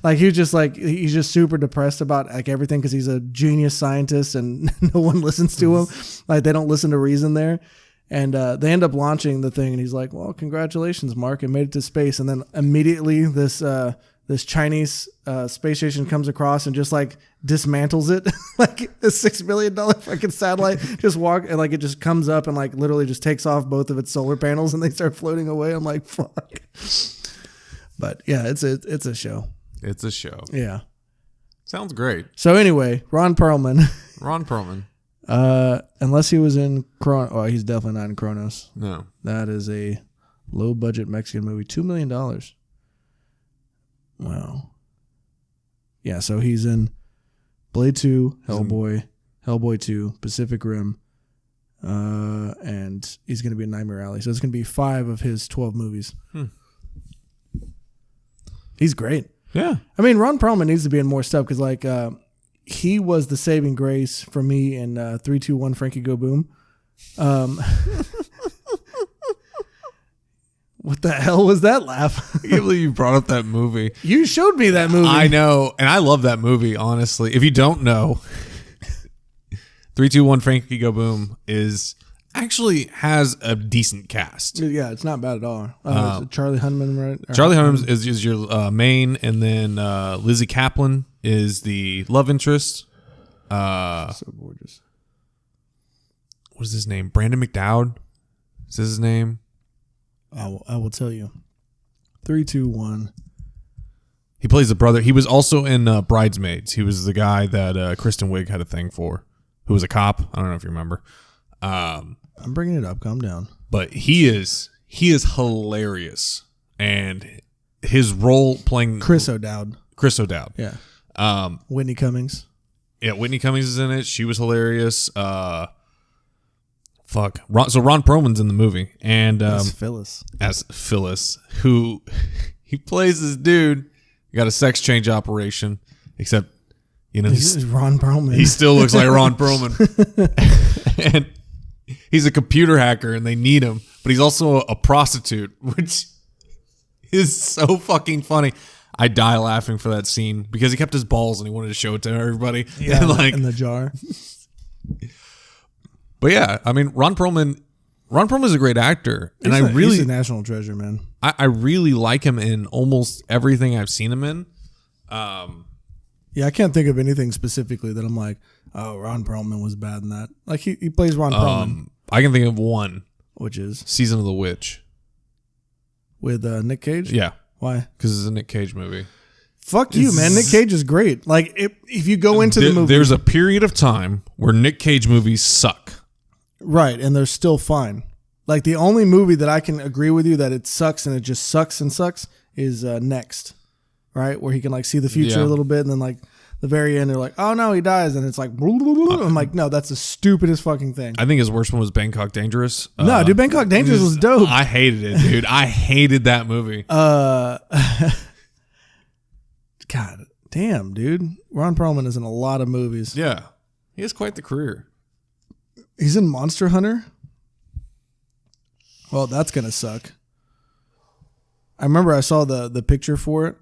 Like he's just super depressed about like everything because he's a genius scientist and no one listens to him. Like they don't listen to reason there. And they end up launching the thing, and he's like, well, congratulations, Mark. It made it to space. And then immediately this Chinese space station comes across and just like dismantles it. Like a $6 million fucking satellite just and like it just comes up and like literally just takes off both of its solar panels and they start floating away. I'm like, fuck. But yeah, it's a show.
It's a show.
Yeah.
Sounds great.
So anyway, Ron Perlman. Unless he was in Kronos. Oh, he's definitely not in Kronos.
No.
That is a low budget Mexican movie. $2 million. Wow. Yeah, so he's in Blade 2, Hellboy, Hellboy 2, Pacific Rim, and he's going to be in Nightmare Alley. So it's going to be 5 of his 12 movies. He's great.
Yeah.
I mean, Ron Perlman needs to be in more stuff because, like, he was the saving grace for me in 3, 2, 1, Frankie Go Boom. What the hell was that laugh?
I can't believe you brought up that movie.
You showed me that movie.
I know, and I love that movie, honestly. If you don't know, 3, 2, 1, Frankie Go Boom actually has a decent cast.
Yeah, it's not bad at all. Charlie Hunnam, right?
Charlie Hunnam is your main, and then Lizzie Kaplan is the love interest.
So gorgeous.
What is his name? Brandon McDowd? Is this his name?
I will tell you. 3, 2, 1.
He plays the brother. He was also in Bridesmaids. He was the guy that Kristen Wiig had a thing for, who was a cop. I don't know if you remember.
I'm bringing it up. Calm down.
But he is hilarious, and his role playing
Chris O'Dowd.
Yeah.
Whitney Cummings.
Yeah, Whitney Cummings is in it. She was hilarious. So Ron Perlman's in the movie, and
as Phyllis,
who he plays this dude. Got a sex change operation, except
this is Ron Perlman.
He still looks like Ron Perlman, and he's a computer hacker, and they need him. But he's also a prostitute, which is so fucking funny. I die laughing for that scene because he kept his balls and he wanted to show it to everybody.
Yeah, in the jar.
But yeah, I mean, Ron Perlman is a great actor, and
he's a national treasure, man.
I really like him in almost everything I've seen him in.
Yeah, I can't think of anything specifically that I'm like, oh, Ron Perlman was bad in that. Like he plays Ron Perlman.
I can think of one,
which is
Season of the Witch
with Nick Cage.
Yeah,
why?
Because it's a Nick Cage movie.
Fuck you, man. Nick Cage is great. Like if you go into the movie,
there's a period of time where Nick Cage movies suck.
Right, and they're still fine. Like the only movie that I can agree with you that it sucks and it just sucks and sucks is Next, right? Where he can like see the future a little bit, and then like the very end they're like, oh no, he dies, and it's like, I'm like, no, that's the stupidest fucking thing.
I think his worst one was Bangkok Dangerous.
No, dude, Bangkok Dangerous was dope.
I hated it, dude. I hated that movie.
God damn, dude. Ron Perlman is in a lot of movies.
Yeah, he has quite the career.
He's in Monster Hunter. Well, that's gonna suck. I remember I saw the picture for it,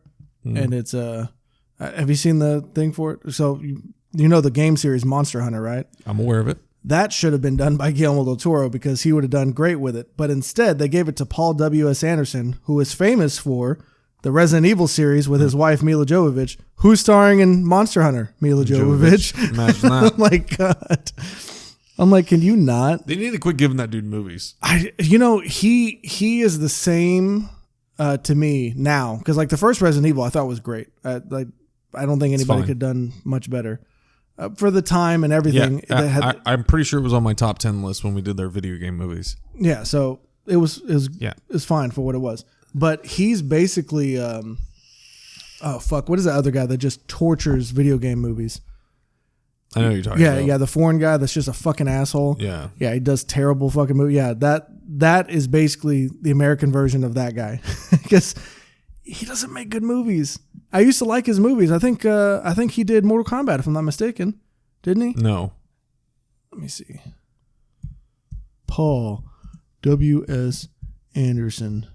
and it's have you seen the thing for it? So you know the game series Monster Hunter, right?
I'm aware of it.
That should have been done by Guillermo del Toro because he would have done great with it. But instead, they gave it to Paul W.S. Anderson, who is famous for the Resident Evil series with his wife Mila Jovovich, who's starring in Monster Hunter. Mila Jovovich.
Imagine that.
Oh my god. I'm like, can you not?
They need to quit giving that dude movies.
He is the same to me now because like the first Resident Evil I thought was great. I don't think anybody could have done much better for the time and everything.
Yeah, I'm pretty sure it was on my top 10 list when we did their video game movies.
Yeah, so it was fine for what it was. But he's basically what is that other guy that just tortures video game movies?
I know who you're talking about.
Yeah, the foreign guy that's just a fucking asshole.
Yeah.
Yeah, he does terrible fucking movies. Yeah, that is basically the American version of that guy. Because he doesn't make good movies. I used to like his movies. I think he did Mortal Kombat, if I'm not mistaken. Didn't he?
No.
Let me see. Paul W.S. Anderson.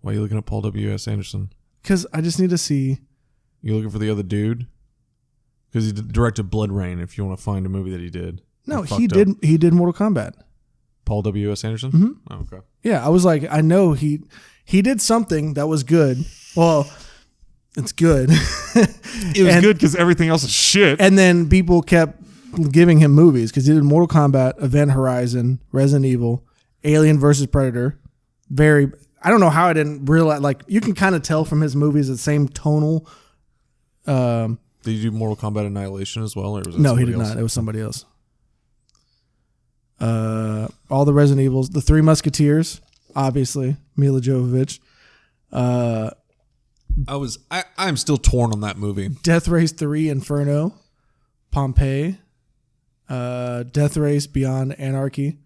Why are you looking at Paul W.S. Anderson?
Because I just need to see.
You looking for the other dude? Because he directed Blood Rain. If you want to find a movie that he did.
No, he did. He did Mortal Kombat.
Paul W.S. Anderson.
Mm-hmm.
Oh, okay.
Yeah, I was like, I know he did something that was good. Well, it's good.
It was good because everything else is shit.
And then people kept giving him movies because he did Mortal Kombat, Event Horizon, Resident Evil, Alien vs. Predator. I don't know how I didn't realize. Like, you can kind of tell from his movies the same tonal.
Did you do Mortal Kombat Annihilation as well? Or was it
no, he did not. It was somebody else. All the Resident Evils, the Three Musketeers, obviously Mila Jovovich.
I'm still torn on that movie.
Death Race 3, Inferno, Pompeii, Death Race Beyond Anarchy.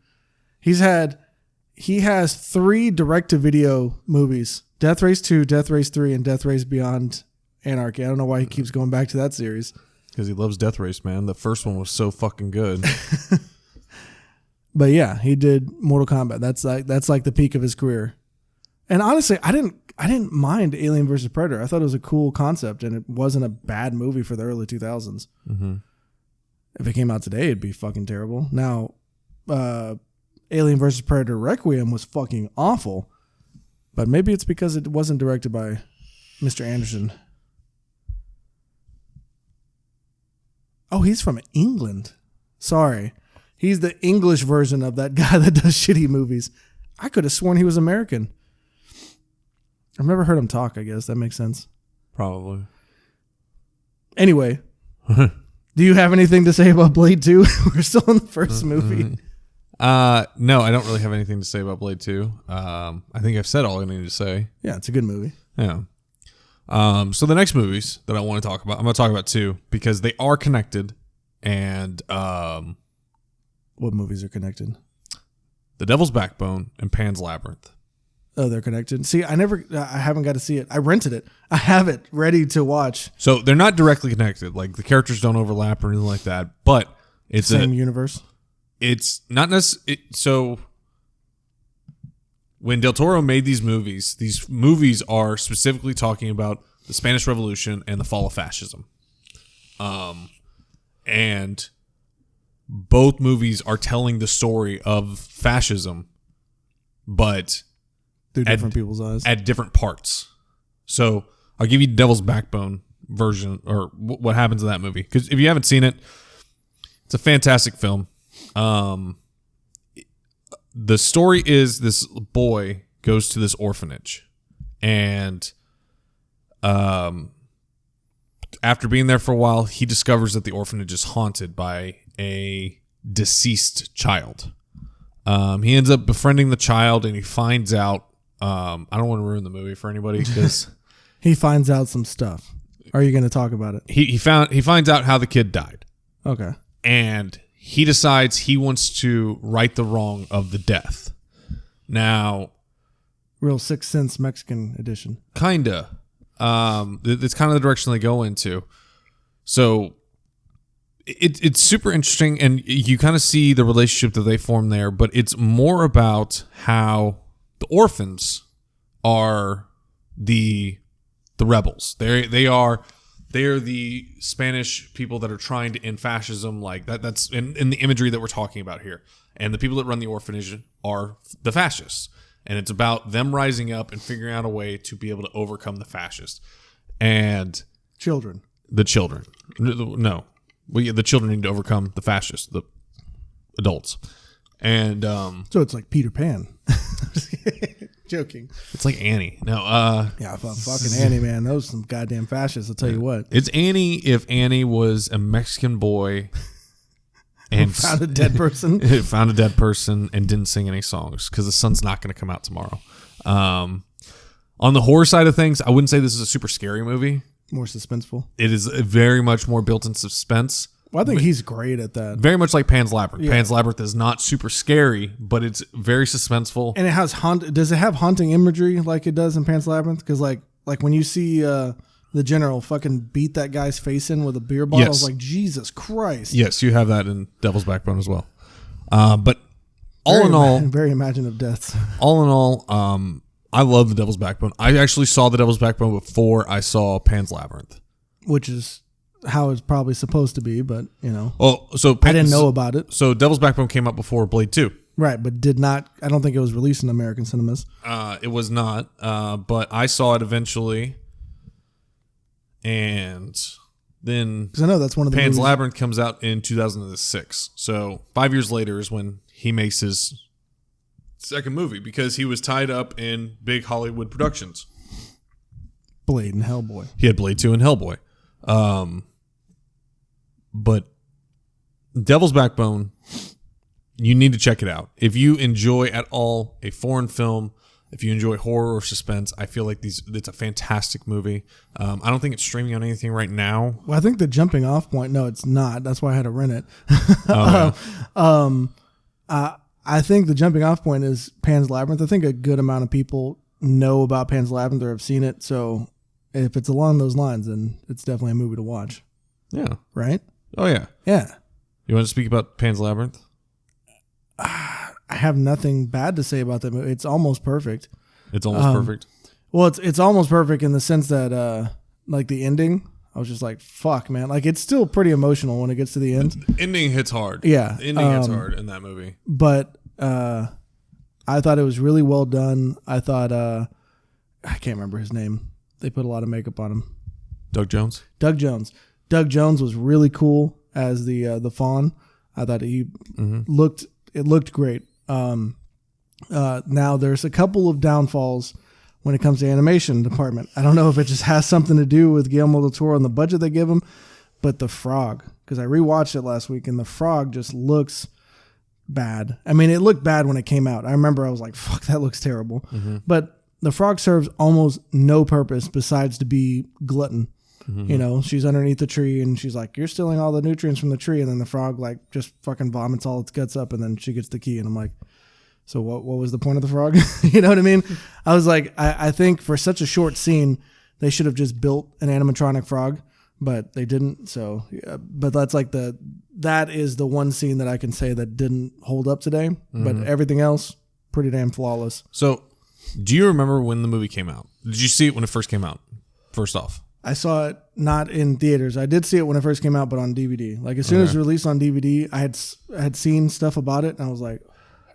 He has 3 direct-to-video movies: Death Race 2, Death Race 3, and Death Race Beyond Anarchy. I don't know why he keeps going back to that series.
Because he loves Death Race, man. The first one was so fucking good.
But yeah, he did Mortal Kombat. That's like the peak of his career. And honestly, I didn't mind Alien vs. Predator. I thought it was a cool concept, and it wasn't a bad movie for the early 2000s. Mm-hmm. If it came out today, it'd be fucking terrible. Now, Alien vs. Predator Requiem was fucking awful, but maybe it's because it wasn't directed by Mr. Anderson. Oh, he's from England. Sorry. He's the English version of that guy that does shitty movies. I could have sworn he was American. I've never heard him talk, I guess. That makes sense.
Probably.
Anyway, do you have anything to say about Blade 2? We're still in the first movie.
No, I don't really have anything to say about Blade 2. I think I've said all I need to say.
Yeah, it's a good movie.
Yeah. So the next movies that I want to talk about, I'm going to talk about 2 because they are connected. And
what movies are connected?
The Devil's Backbone and Pan's Labyrinth.
Oh, they're connected. See, I haven't got to see it. I rented it. I have it ready to watch.
So they're not directly connected. Like the characters don't overlap or anything like that. But it's
same universe.
It's not necessarily. So when Del Toro made these movies are specifically talking about the Spanish Revolution and the fall of fascism. And both movies are telling the story of fascism, but
through different people's eyes. At
different parts. So I'll give you Devil's Backbone version, or what happens in that movie. Because if you haven't seen it, it's a fantastic film. The story is this boy goes to this orphanage, and after being there for a while, he discovers that the orphanage is haunted by a deceased child. He ends up befriending the child, and he finds out. I don't want to ruin the movie for anybody because
he finds out some stuff. Are you going to talk about it?
He finds out how the kid died.
Okay, and
he decides he wants to right the wrong of the death. Now,
real Sixth Sense Mexican edition.
Kinda. It's kind of the direction they go into. So It's super interesting, and you kind of see the relationship that they form there, but it's more about how the orphans are the rebels. They are the Spanish people that are trying to end fascism, like that's in the imagery that we're talking about here. And the people that run the orphanage are the fascists. And it's about them rising up and figuring out a way to be able to overcome the fascists. And the children. No. The children need to overcome the fascists, the adults. And
so it's like Peter Pan. Joking.
It's like Annie. No,
yeah, fucking Annie, man. Those are some goddamn fascists, I'll tell you what.
It's Annie if Annie was a Mexican boy and
found a dead person.
Found a dead person and didn't sing any songs because the sun's not going to come out tomorrow. On the horror side of things, I wouldn't say this is a super scary movie.
More suspenseful.
It is very much more built in suspense.
Well, I think he's great at that.
Very much like Pan's Labyrinth.
Yeah.
Pan's Labyrinth is not super scary, but it's very suspenseful.
And it has does it have haunting imagery like it does in Pan's Labyrinth? Because like when you see the general fucking beat that guy's face in with a beer bottle, I was like, Jesus Christ.
Yes, you have that in Devil's Backbone as well. But all in all,
very imaginative deaths.
All in all, I love the Devil's Backbone. I actually saw the Devil's Backbone before I saw Pan's Labyrinth,
which is how it's probably supposed to be, but you know.
Oh, so
I didn't know about it.
So Devil's Backbone came out before Blade 2.
Right, but did not. I don't think it was released in American cinemas.
It was not, but I saw it eventually, and then
because I know that's one of the
Pan's
movies.
Labyrinth comes out in 2006. So 5 years later is when he makes his second movie because he was tied up in big Hollywood productions.
Blade and Hellboy.
He had Blade 2 and Hellboy. But Devil's Backbone, you need to check it out. If you enjoy at all a foreign film, if you enjoy horror or suspense, I feel like it's a fantastic movie. I don't think it's streaming on anything right now.
Well, I think the jumping off point, no, it's not. That's why I had to rent it. I think the jumping off point is Pan's Labyrinth. I think a good amount of people know about Pan's Labyrinth or have seen it. So if it's along those lines, then it's definitely a movie to watch.
Yeah.
Right?
Oh, yeah.
Yeah.
You want to speak about Pan's Labyrinth?
I have nothing bad to say about that movie. It's almost perfect.
It's almost perfect?
Well, it's almost perfect in the sense that, like, the ending, I was just like, fuck, man. Like, it's still pretty emotional when it gets to the end.
The ending hits hard.
Yeah.
The ending hits hard in that movie.
But I thought it was really well done. I thought, I can't remember his name. They put a lot of makeup on him.
Doug Jones?
Doug Jones. Doug Jones was really cool as the fawn. I thought he looked great. Now there's a couple of downfalls when it comes to animation department. I don't know if it just has something to do with Guillermo del Toro and the budget they give him, but the frog, because I rewatched it last week and the frog just looks bad. I mean, it looked bad when it came out. I remember I was like, fuck, that looks terrible. But the frog serves almost no purpose besides to be glutton. You know, she's underneath the tree and she's like, you're stealing all the nutrients from the tree. And then the frog like just fucking vomits all its guts up and then she gets the key. And I'm like, so what was the point of the frog? You know what I mean? I was like, I think for such a short scene, they should have just built an animatronic frog, but they didn't. So, yeah, but that's like that is the one scene that I can say that didn't hold up today, but everything else pretty damn flawless.
So do you remember when the movie came out? Did you see it when it first came out? First off.
I saw it not in theaters. I did see it when it first came out, but on DVD. Like as soon as it released on DVD, I had seen stuff about it, and I was like,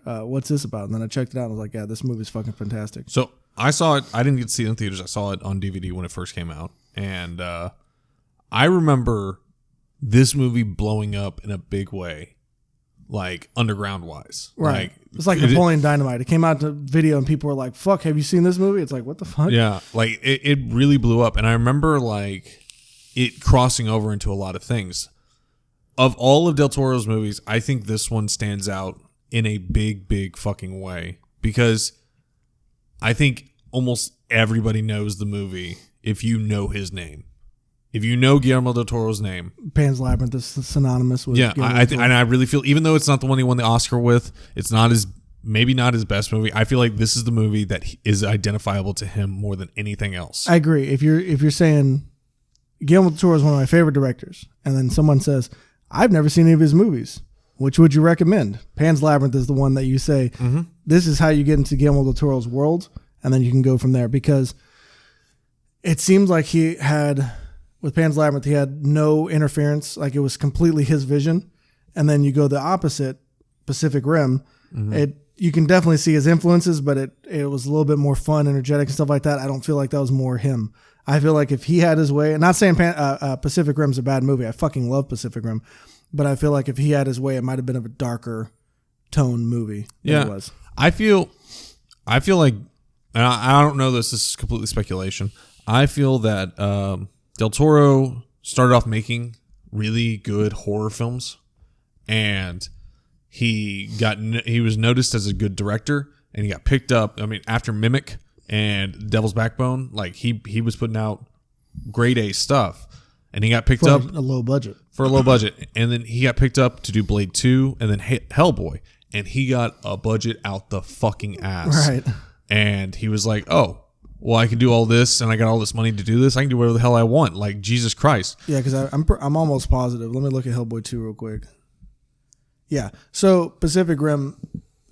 "What's this about?" And then I checked it out, and I was like, "Yeah, this movie's fucking fantastic."
So I saw it. I didn't get to see it in theaters. I saw it on DVD when it first came out, and I remember this movie blowing up in a big way, like underground wise.
Right. It's like Napoleon Dynamite. It came out to video and people were like, fuck, have you seen this movie? It's like, what the fuck?
Yeah. Like it really blew up. And I remember like it crossing over into a lot of things. Of all of Del Toro's movies, I think this one stands out in a big, big fucking way because I think almost everybody knows the movie if you know his name. If you know Guillermo del Toro's name,
Pan's Labyrinth is synonymous with.
Yeah, and I really feel, even though it's not the one he won the Oscar with, it's not maybe not his best movie. I feel like this is the movie that is identifiable to him more than anything else.
I agree. If you're saying Guillermo del Toro is one of my favorite directors, and then someone says I've never seen any of his movies. Which would you recommend? Pan's Labyrinth is the one that you say, this is how you get into Guillermo del Toro's world, and then you can go from there. Because it seems like he had, with Pan's Labyrinth, he had no interference. Like, it was completely his vision. And then you go the opposite, Pacific Rim. You can definitely see his influences, but it was a little bit more fun, energetic, and stuff like that. I don't feel like that was more him. I feel like if he had his way, and not saying Pacific Rim's a bad movie. I fucking love Pacific Rim. But I feel like if he had his way, it might have been of a darker tone movie than it was.
I feel like, and I don't know this is completely speculation. I feel that Del Toro started off making really good horror films, and he was noticed as a good director, and he got picked up. I mean, after Mimic and Devil's Backbone, like he was putting out grade A stuff, and he got picked up
for a low budget.
And then he got picked up to do Blade 2 and then Hellboy, and he got a budget out the fucking ass.
Right.
And he was like, oh, well, I can do all this, and I got all this money to do this. I can do whatever the hell I want. Like, Jesus Christ.
Yeah, because I'm almost positive. Let me look at Hellboy 2 real quick. Yeah. So Pacific Rim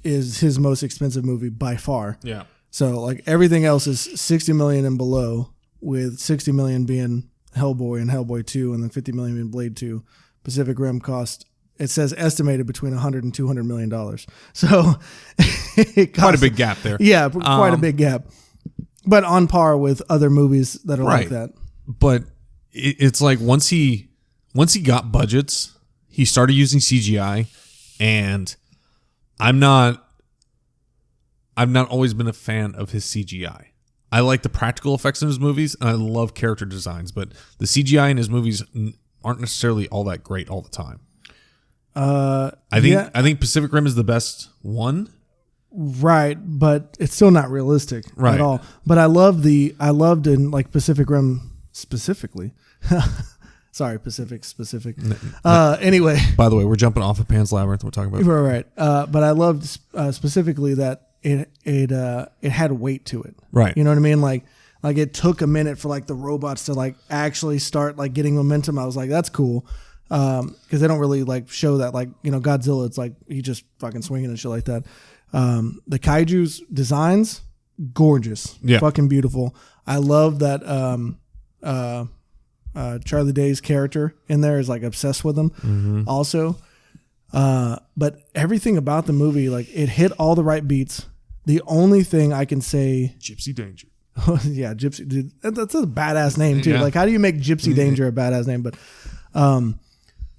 is his most expensive movie by far.
Yeah.
So like everything else is $60 million and below, with $60 million being Hellboy and Hellboy 2, and then $50 million being Blade 2. Pacific Rim cost, it says estimated between $100 and $200 million. So it cost,
quite a big gap there.
Yeah, quite a big gap. But on par with other movies that are like that.
But it's like once he got budgets, he started using CGI, and I've not always been a fan of his CGI. I like the practical effects in his movies, and I love character designs, but the CGI in his movies aren't necessarily all that great all the time. I think Pacific Rim is the best one.
Right, but it's still not realistic at all. But I loved in like Pacific Rim specifically. Sorry, Pacific specific. Anyway. By
the way, we're jumping off of Pan's Labyrinth. We're talking about
right. But I loved specifically that it had weight to it.
Right.
You know what I mean? Like it took a minute for like the robots to like actually start like getting momentum. I was like, that's cool. Because they don't really like show that. Like, you know, Godzilla, it's like he just fucking swinging and shit like that. The Kaiju's designs, gorgeous. Yeah. Fucking beautiful. I love that Charlie Day's character in there is like obsessed with him also. But everything about the movie, like it hit all the right beats. The only thing I can say,
Gypsy Danger.
Yeah, Gypsy, dude, that's a badass name too. Yeah. Like, how do you make Gypsy Danger a badass name? But the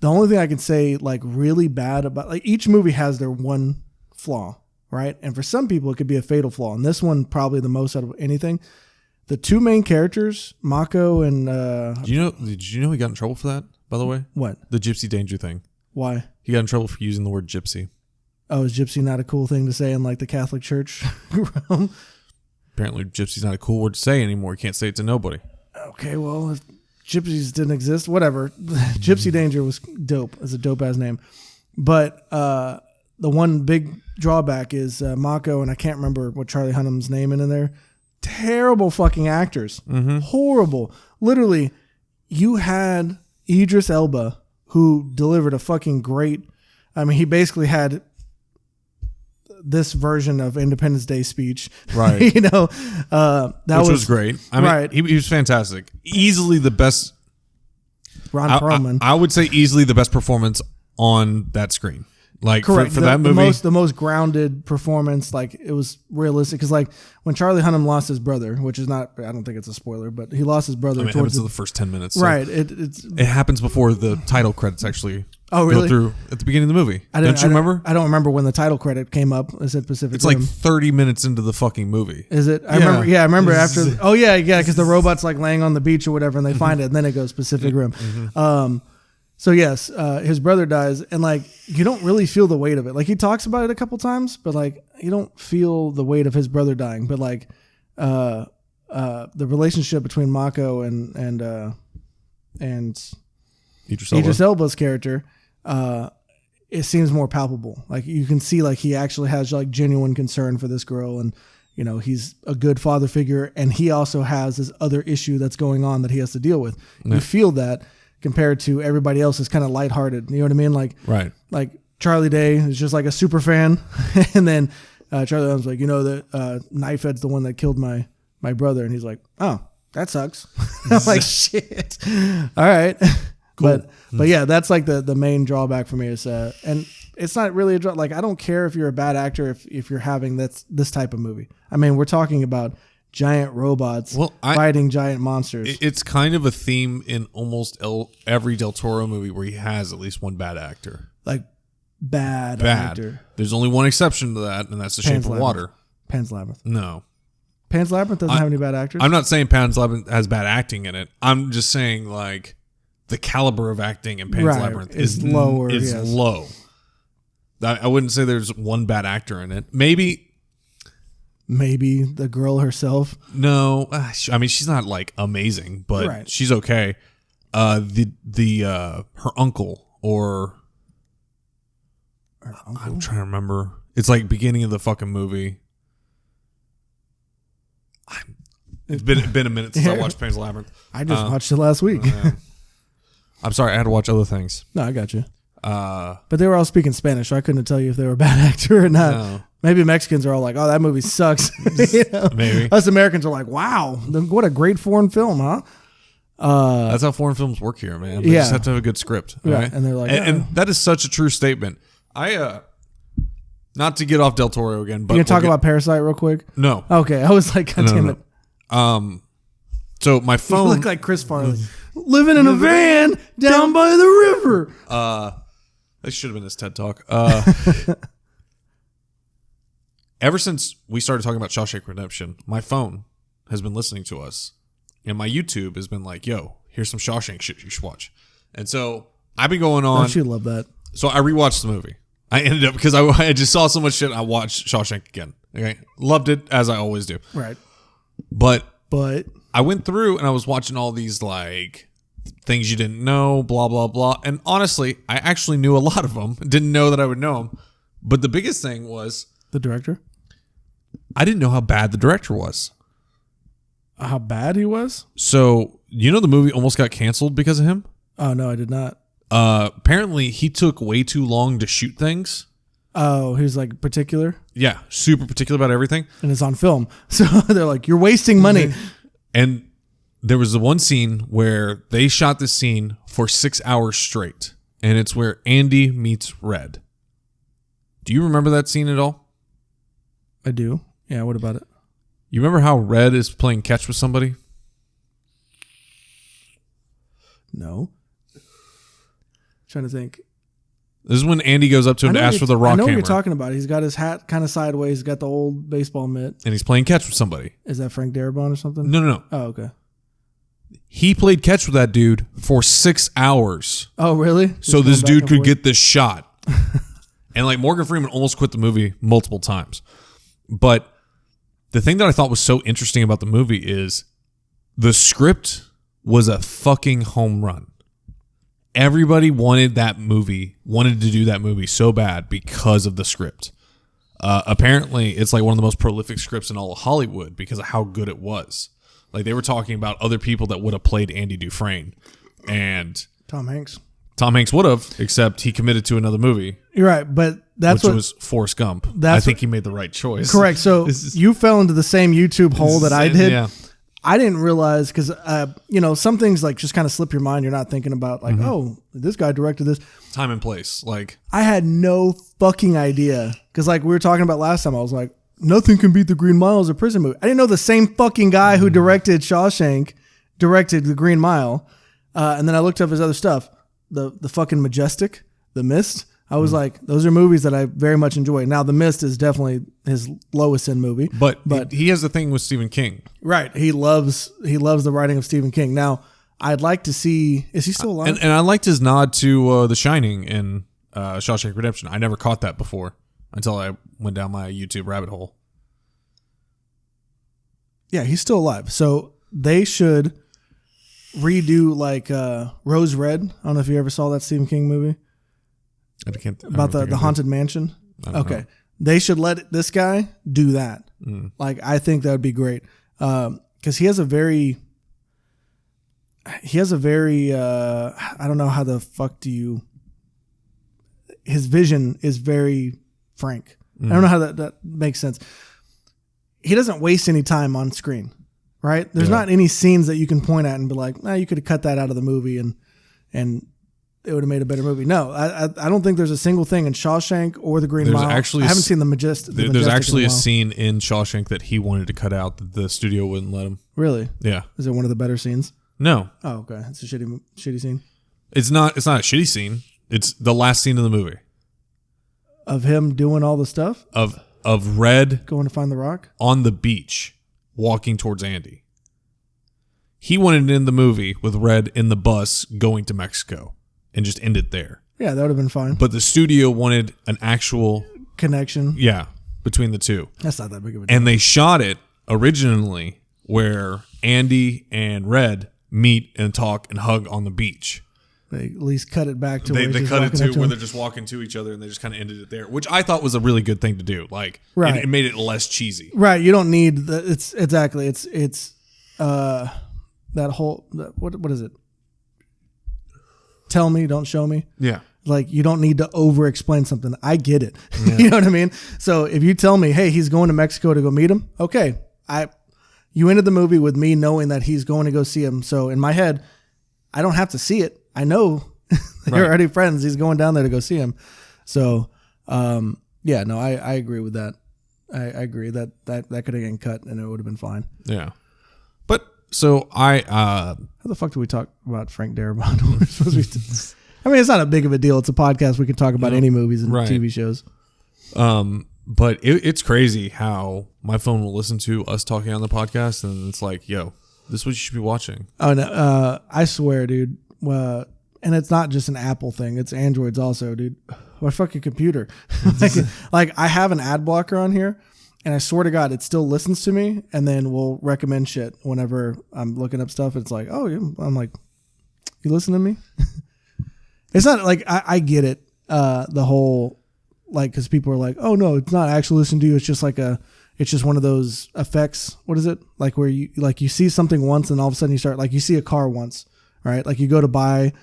only thing I can say, like, really bad about, like, each movie has their one flaw, right? And for some people, it could be a fatal flaw. And this one probably the most out of anything. The two main characters, Mako and
Did you know he got in trouble for that? By the way,
what?
The Gypsy Danger thing.
Why?
He got in trouble for using the word gypsy.
Oh, is gypsy not a cool thing to say in like the Catholic Church realm?
Apparently, gypsy's not a cool word to say anymore. You can't say it to nobody.
Okay, well, if gypsies didn't exist, whatever. Gypsy Danger was dope. It's a dope ass name. But the one big drawback is Mako, and I can't remember what Charlie Hunnam's name in there. Terrible fucking actors. Horrible. Literally, you had Idris Elba, who delivered a fucking great, I mean, he basically had this version of Independence Day speech.
Right.
You know,
which was great. I mean, right. He was fantastic. Easily the best.
Ron Perlman.
I would say easily the best performance on that screen. Like, correct. For that movie.
The most grounded performance, like, it was realistic. Because, like, when Charlie Hunnam lost his brother, which is not, I don't think it's a spoiler, but he lost his brother.
I mean, it happens in the first 10 minutes.
So right.
It happens before the title credits actually
really?
Go through at the beginning of the movie. Don't you remember?
I don't remember when the title credit came up. It said Pacific
It's Rim. Like 30 minutes into the fucking movie.
Is it? I remember after. Oh, yeah, because the robot's, like, laying on the beach or whatever, and they find it, and then it goes Pacific Rim. So yes, his brother dies, and like you don't really feel the weight of it. Like he talks about it a couple times, but like you don't feel the weight of his brother dying. But like the relationship between Mako and Idris Elba's character, it seems more palpable. Like you can see like he actually has like genuine concern for this girl, and you know he's a good father figure, and he also has this other issue that's going on that he has to deal with. Yeah. You feel that. compared to everybody else is kind of lighthearted. You know what I mean? Like Charlie Day is just like a super fan, and then Charlie Hunnam's like, that Knifehead's the one that killed my brother, and he's like, oh, that sucks. I'm like, shit. All right, cool. But yeah, that's like the main drawback for me is and it's not really like I don't care if you're a bad actor if you're having this type of movie. I mean, we're talking about giant robots fighting giant monsters.
It's kind of a theme in almost every Del Toro movie where he has at least one bad actor.
Like bad actor.
There's only one exception to that, and that's The Shape of Water.
Pan's Labyrinth.
No.
Pan's Labyrinth doesn't have any bad actors?
I'm not saying Pan's Labyrinth has bad acting in it. I'm just saying like the caliber of acting in Pan's Labyrinth is lower. Is low. I wouldn't say there's one bad actor in it. Maybe the girl herself. No, I mean she's not like amazing, but she's okay. Her uncle or I'm trying to remember. It's like beginning of the fucking movie. It's been a minute since I watched Pan's Labyrinth.
I just watched it last week.
I'm sorry, I had to watch other things.
No, I got you. But they were all speaking Spanish, so I couldn't tell you if they were a bad actor or not. No. Maybe Mexicans are all like, "Oh, that movie sucks." Maybe us Americans are like, "Wow, what a great foreign film, huh?"
That's how foreign films work here, man. They just have to have a good script, right? And they're like, and that is such a true statement. Not to get off Del Toro again, but
you gonna talk about Parasite real quick?
No.
Okay, I was like, God damn it.
So my phone.
You look like Chris Farley living in a van down by the river.
That should have been his TED Talk. Ever since we started talking about Shawshank Redemption, my phone has been listening to us, and my YouTube has been like, "Yo, here's some Shawshank shit you should watch." And so I've been going on.
Don't you love that?
So I rewatched the movie. I ended up because I just saw so much shit. I watched Shawshank again. Okay, loved it as I always do.
Right.
But I went through and I was watching all these like things you didn't know, blah blah blah. And honestly, I actually knew a lot of them. Didn't know that I would know them. But the biggest thing was
the director.
I didn't know how bad the director was.
How bad he was?
So the movie almost got canceled because of him.
Oh no, I did not.
Apparently he took way too long to shoot things.
Oh, he was like particular?
Yeah, super particular about everything.
And it's on film. So they're like, you're wasting money.
And there was the one scene where they shot this scene for 6 hours straight. And it's where Andy meets Red. Do you remember that scene at all?
I do. Yeah, what about it?
You remember how Red is playing catch with somebody?
No. Trying to think.
This is when Andy goes up to him to ask for the rock hammer.
I know what you're talking about. He's got his hat kind of sideways. He's got the old baseball mitt.
And he's playing catch with somebody.
Is that Frank Darabont or something?
No.
Oh, okay.
He played catch with that dude for 6 hours.
Oh, really?
So this dude could get this shot. And like Morgan Freeman almost quit the movie multiple times. But the thing that I thought was so interesting about the movie is the script was a fucking home run. Everybody wanted to do that movie so bad because of the script. Apparently, it's like one of the most prolific scripts in all of Hollywood because of how good it was. Like they were talking about other people that would have played Andy Dufresne, and
Tom Hanks
would have, except he committed to another movie.
You're right, but which
was Forrest Gump. I think he made the right choice.
Correct. So you fell into the same YouTube hole that I did. Yeah. I didn't realize because, some things like just kind of slip your mind. You're not thinking about like, oh, this guy directed this.
Time and place. Like
I had no fucking idea because like we were talking about last time, I was like, nothing can beat The Green Mile as a prison movie. I didn't know the same fucking guy who directed Shawshank directed The Green Mile. And then I looked up his other stuff. The fucking Majestic, The Mist. I was like, those are movies that I very much enjoy. Now, The Mist is definitely his lowest end movie.
But he has the thing with Stephen King.
Right. He loves the writing of Stephen King. Now, I'd like to see, is he still alive?
And I liked his nod to The Shining in Shawshank Redemption. I never caught that before until I went down my YouTube rabbit hole.
Yeah, he's still alive. So they should redo like Rose Red. I don't know if you ever saw that Stephen King movie. About the haunted mansion. Okay. Know. They should let this guy do that. Like, I think that would be great. Because he has a very, he has a very I don't know how the fuck do you. His vision is very frank. I don't know how that makes sense. He doesn't waste any time on screen, right? There's not any scenes that you can point at and be like, you could have cut that out of the movie and it would have made a better movie. No, I don't think there's a single thing in Shawshank or The Green Mile. I haven't seen the Majestic.
There's actually a scene in Shawshank that he wanted to cut out that the studio wouldn't let him.
Really?
Yeah.
Is it one of the better scenes?
No.
Oh, okay. It's a shitty scene.
It's not a shitty scene. It's the last scene of the movie.
Of him doing all the stuff?
Of Red
going to find the rock?
On the beach, walking towards Andy. He wanted to end the movie with Red in the bus going to Mexico and just end it there.
Yeah, that would have been fine.
But the studio wanted an actual
connection.
Yeah, between the two.
That's not that big of a deal.
And they shot it originally where Andy and Red meet and talk and hug on the beach.
They at least cut it back to
they cut it to where they're just walking to each other and they just kind of ended it there, which I thought was a really good thing to do. Like,
right.
It made it less cheesy.
Right. You don't need it's that whole, what is it? Tell me, don't show me.
Yeah.
Like, you don't need to over explain something. I get it.
Yeah.
You know what I mean? So if you tell me, hey, he's going to Mexico to go meet him. Okay. You ended the movie with me knowing that he's going to go see him. So in my head, I don't have to see it. I know they're already friends. He's going down there to go see him. So, yeah, no, I agree with that. I agree that could have gotten cut and it would have been fine.
Yeah. But so
how the fuck do we talk about Frank Darabont? We're supposed to be I mean, it's not a big of a deal. It's a podcast. We can talk about any movies and TV shows.
But it's crazy how my phone will listen to us talking on the podcast and it's like, yo, this is what you should be watching.
Oh, no, I swear, dude. And it's not just an Apple thing. It's Androids also, dude. My fucking computer. like, I have an ad blocker on here, and I swear to God, it still listens to me, and then will recommend shit whenever I'm looking up stuff. It's like, oh, I'm like, you listen to me? It's not like, I get it. The whole, like, because people are like, oh, no, it's not actually listening to you. It's just like it's just one of those effects. What is it? Like where you see something once and all of a sudden you start, like you see a car once, right? Like you go to buy.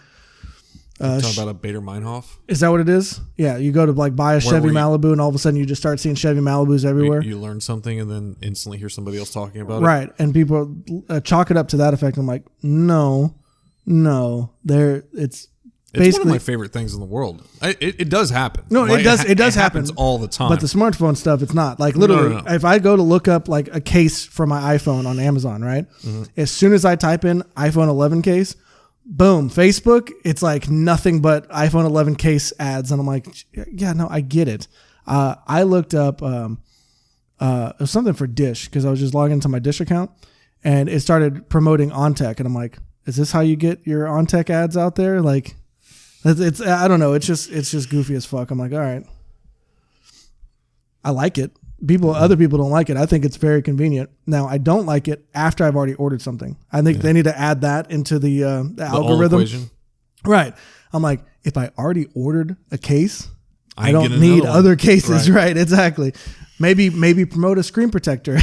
Talking about a Bader Meinhof?
Is that what it is? Yeah, you go to like buy a Chevy Malibu and all of a sudden you just start seeing Chevy Malibus everywhere.
You learn something and then instantly hear somebody else talking about it.
Right, and people chalk it up to that effect. I'm like, no, it's
It's one of my favorite things in the world. It does happen.
No,
like,
it does happen.
Happens all the time.
But the smartphone stuff, it's not. Like literally, if I go to look up like a case for my iPhone on Amazon, right? Mm-hmm. As soon as I type in iPhone 11 case, boom, Facebook, it's like nothing but iPhone 11 case ads. And I'm like, yeah, no, I get it. I looked up it was something for Dish because I was just logging into my Dish account and it started promoting OnTech. And I'm like, is this how you get your OnTech ads out there? Like, it's I don't know. It's just goofy as fuck. I'm like, all right. I like it. Other people don't like it. I think it's very convenient. Now, I don't like it after I've already ordered something. I think they need to add that into the algorithm. Equation. Right. I'm like, if I already ordered a case, I don't need other cases. Right. Exactly. Maybe promote a screen protector.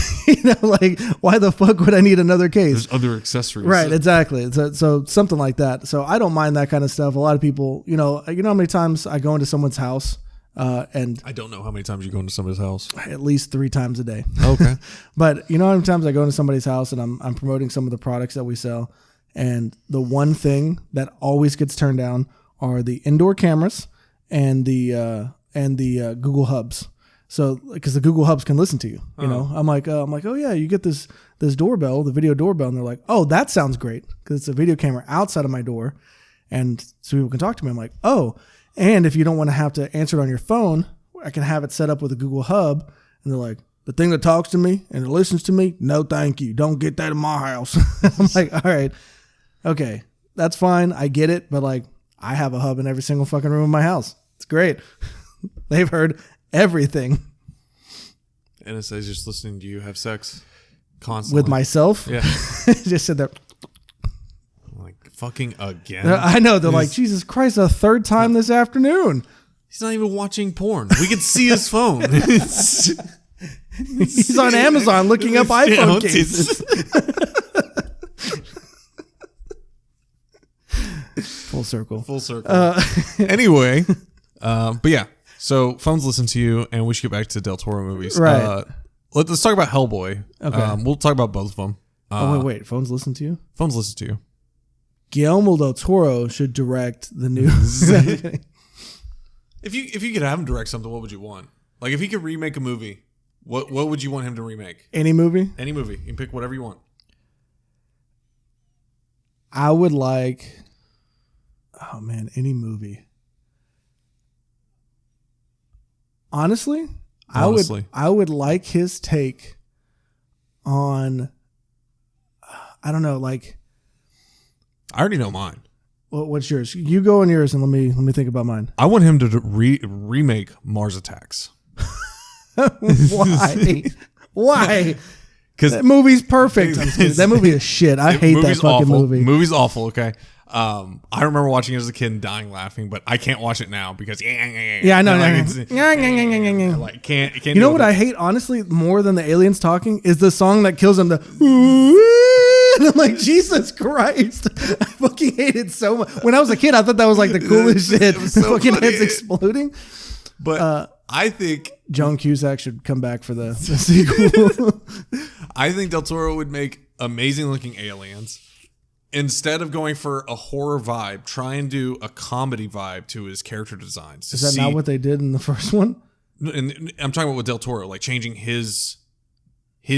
Like why the fuck would I need another case?
There's other accessories.
Right, exactly. So something like that. So I don't mind that kind of stuff. A lot of people, you know how many times I go into someone's house and
I don't know how many times you go into somebody's house.
At least 3 times a day.
Okay.
But you know how many times I go into somebody's house and I'm promoting some of the products that we sell, and the one thing that always gets turned down are the indoor cameras and the Google Hubs. So, because the Google Hubs can listen to you, you know, I'm like, oh yeah, you get this doorbell, the video doorbell, and they're like, oh, that sounds great because it's a video camera outside of my door, and so people can talk to me. I'm like, oh, and if you don't want to have to answer it on your phone, I can have it set up with a Google Hub, and they're like, the thing that talks to me and it listens to me, no, thank you, don't get that in my house. I'm like, all right, okay, that's fine, I get it, but like, I have a hub in every single fucking room of my house. It's great. They've heard everything.
And it says just listening to you have sex constantly.
With myself?
Yeah.
Just said that.
Like, fucking again?
I know. They're like, Jesus Christ, a third time this afternoon.
He's not even watching porn. We can see his phone.
He's on Amazon looking up iPhone cases. Full circle.
Full circle. Anyway, but yeah. So phones listen to you, and we should get back to Del Toro movies.
Right.
Let's talk about Hellboy.
Okay.
We'll talk about both of them.
Wait. Phones listen to you?
Phones listen to you.
Guillermo del Toro should direct the new.
If you could have him direct something, what would you want? Like if he could remake a movie, what would you want him to remake?
Any movie?
Any movie. You can pick whatever you want.
I would like. Oh man, any movie. Honestly, I would like his take on. I don't know, like.
I already know mine.
What's yours? You go on yours, and let me think about mine.
I want him to remake Mars Attacks.
Why? Why? Because that movie's perfect. That movie is shit. I hate that fucking movie.
Movie's awful. Okay. I remember watching it as a kid and dying laughing, but I can't watch it now because
yeah, I know.
Like can't.
You know what I hate honestly more than the aliens talking is the song that kills them. And I'm like, Jesus Christ. I fucking hate it so much. When I was a kid, I thought that was like the coolest shit. So fucking funny. Heads exploding.
But I think
Joan Cusack should come back for the sequel.
I think Del Toro would make amazing looking aliens. Instead of going for a horror vibe, try and do a comedy vibe to his character designs.
Is that not what they did in the first one?
And I'm talking about with Del Toro, like changing his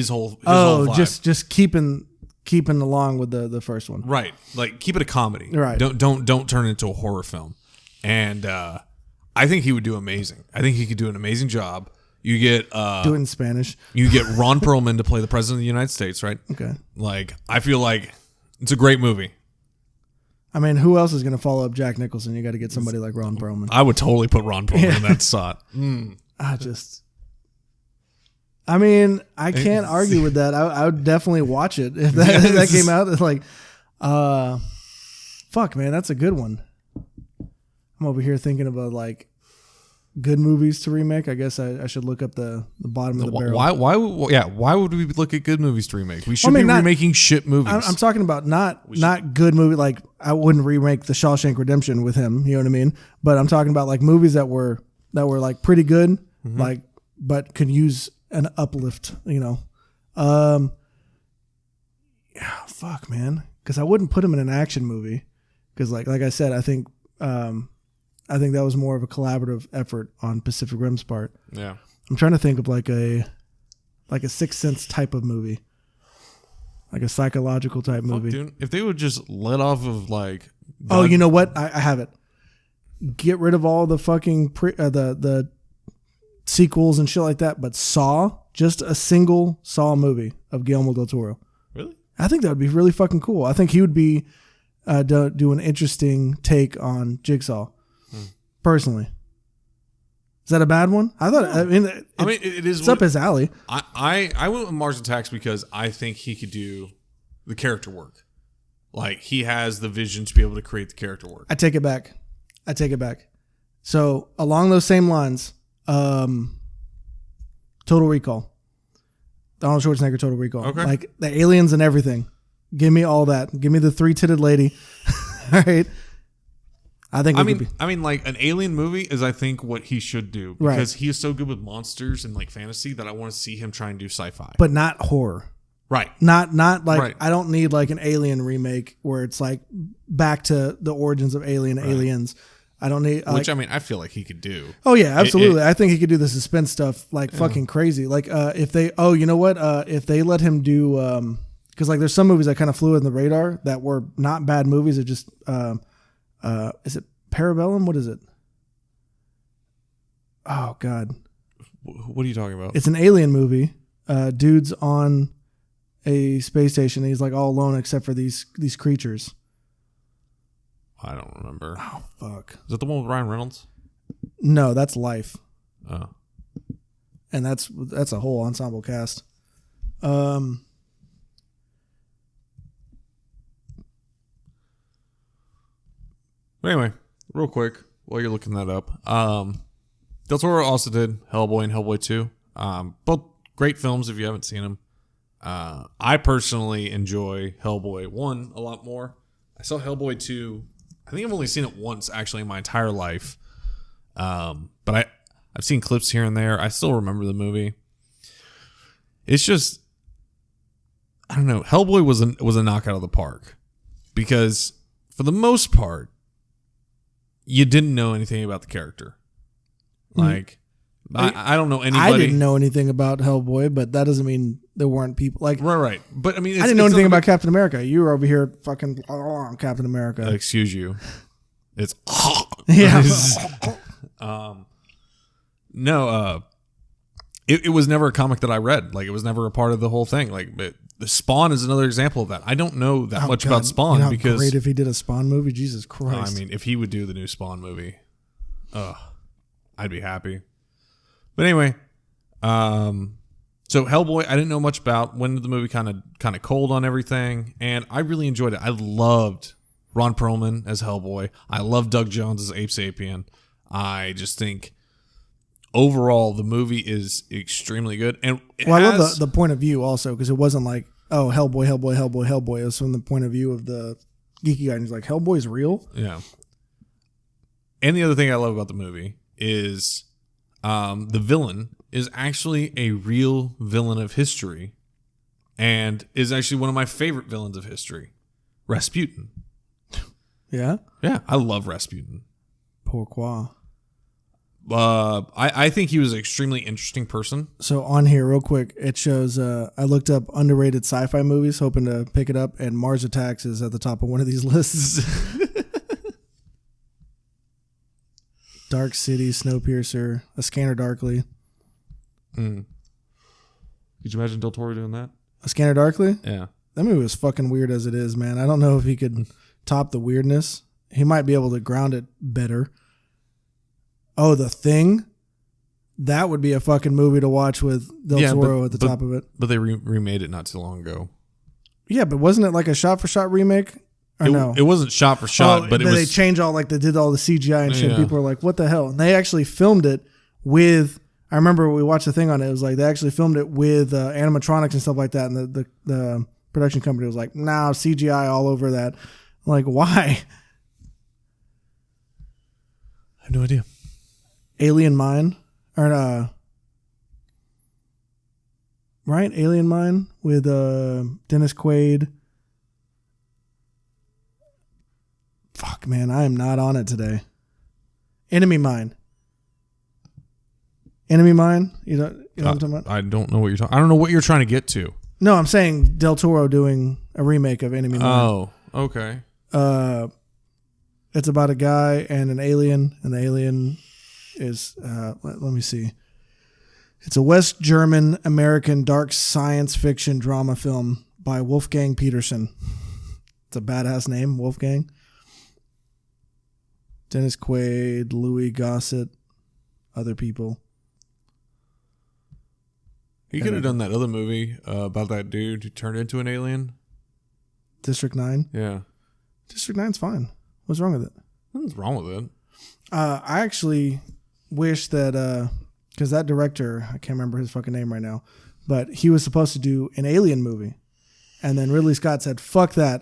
whole vibe.
just keeping along with the first one.
Right. Like keep it a comedy.
Right.
Don't turn it into a horror film. And I think he would do amazing. I think he could do an amazing job. You get
do it in Spanish.
You get Ron Perlman to play the president of the United States, right?
Okay.
Like I feel like it's a great movie.
I mean, who else is going to follow up Jack Nicholson? You got to get somebody like Ron Perlman.
I would totally put Ron Perlman in that slot.
I mean, I can't argue with that. I would definitely watch it if that came out. It's like, fuck, man, that's a good one. I'm over here thinking about like good movies to remake. I guess I should look up the bottom of the barrel.
Why would we look at good movies to remake? We should be remaking shit movies.
I'm talking about not good movie. Like I wouldn't remake The Shawshank Redemption with him. You know what I mean? But I'm talking about like movies that were like pretty good, like but could use an uplift. You know, fuck, man. Because I wouldn't put him in an action movie. Because like I said, I think that was more of a collaborative effort on Pacific Rim's part.
Yeah.
I'm trying to think of like a Sixth Sense type of movie. Like a psychological type movie.
Dude, if they would just let off of like...
Oh, you know what? I have it. Get rid of all the fucking the sequels and shit like that, but Saw, just a single Saw movie of Guillermo del Toro.
Really?
I think that would be really fucking cool. I think he would be do an interesting take on Jigsaw. Personally, is that a bad one? I thought. I mean, it is. It's up his alley.
I went with Mars Attacks because I think he could do the character work. Like he has the vision to be able to create the character work.
I take it back. So along those same lines, Total Recall, Arnold Schwarzenegger, Total Recall.
Okay.
Like the aliens and everything. Give me all that. Give me the 3-titted lady. All right. I mean, like an alien movie is, I think, what he should do because he is so good with monsters and like fantasy that I want to see him try and do sci-fi, but not horror.
Right.
Not like right. I don't need like an Alien remake where it's like back to the origins of aliens. I don't need
which I mean I feel like he could do.
Oh yeah, absolutely. I think he could do the suspense stuff like fucking crazy. Like if they you know what if they let him do because like there's some movies that kind of flew in the radar that were not bad movies. It just is it Parabellum? What is it? Oh God.
What are you talking about?
It's an alien movie. Dude's on a space station and he's like all alone except for these creatures.
I don't remember.
Oh fuck.
Is that the one with Ryan Reynolds?
No, that's Life.
Oh.
And that's a whole ensemble cast.
Anyway, real quick, while you're looking that up, Del Toro also did Hellboy and Hellboy 2. Both great films if you haven't seen them. I personally enjoy Hellboy 1 a lot more. I saw Hellboy 2, I think I've only seen it once actually in my entire life. But I've seen clips here and there. I still remember the movie. It's just, I don't know. Hellboy was a knockout of the park because for the most part, you didn't know anything about the character. Like, I don't know anybody.
I didn't know anything about Hellboy, but that doesn't mean there weren't people like
right. But I mean,
I didn't know anything about Captain America. You were over here fucking Captain America.
Excuse you. It's
yeah.
No. It was never a comic that I read. Like, it was never a part of the whole thing. Like, the Spawn is another example of that. I don't know that much about Spawn,
you know how
because
great if he did a Spawn movie. Jesus Christ!
I mean, if he would do the new Spawn movie, I'd be happy. But anyway, so Hellboy, I didn't know much about. When did the movie kind of cold on everything, and I really enjoyed it. I loved Ron Perlman as Hellboy. I love Doug Jones as Ape Sapien. I just think overall the movie is extremely good. And
I love the point of view also, because it wasn't like, oh, Hellboy. It was from the point of view of the geeky guy, and he's like, Hellboy's real?
Yeah. And the other thing I love about the movie is the villain is actually a real villain of history, and is actually one of my favorite villains of history, Rasputin.
Yeah?
Yeah, I love Rasputin.
Pourquoi?
I think he was an extremely interesting person.
So on here, real quick, it shows, I looked up underrated sci-fi movies, hoping to pick it up, and Mars Attacks is at the top of one of these lists. Dark City, Snowpiercer, A Scanner Darkly.
Could you imagine Del Toro doing that?
A Scanner Darkly?
Yeah.
That movie was fucking weird as it is, man. I don't know if he could top the weirdness. He might be able to ground it better. Oh, The Thing? That would be a fucking movie to watch with Del Toro at the top of it.
But they remade it not too long ago.
Yeah, but wasn't it like a shot-for-shot remake? Or no?
It wasn't shot for shot, but it was...
they changed all, like, they did all the CGI and shit.
Yeah.
People were like, what the hell? And they actually filmed it with... I remember we watched the thing on it. It was like they actually filmed it with animatronics and stuff like that. And the production company was like, nah, CGI all over that. I'm like, why?
I have no idea.
Alien Mine, or right? Alien Mine with Dennis Quaid. Fuck, man, I am not on it today. Enemy Mine. Enemy Mine. You know what I'm talking about?
I don't know what you're talking. I don't know what you're trying to get to.
No, I'm saying Del Toro doing a remake of Enemy Mine.
Oh, okay.
It's about a guy and an alien, and the alien is let me see. It's a West German American dark science fiction drama film by Wolfgang Peterson. It's a badass name, Wolfgang. Dennis Quaid, Louis Gossett, other people.
He could have done that other movie about that dude who turned into an alien.
District 9?
Yeah.
District 9's fine. What's wrong with it?
Nothing's wrong with it.
I actually wish that, because that director, I can't remember his fucking name right now, but he was supposed to do an alien movie. And then Ridley Scott said, fuck that.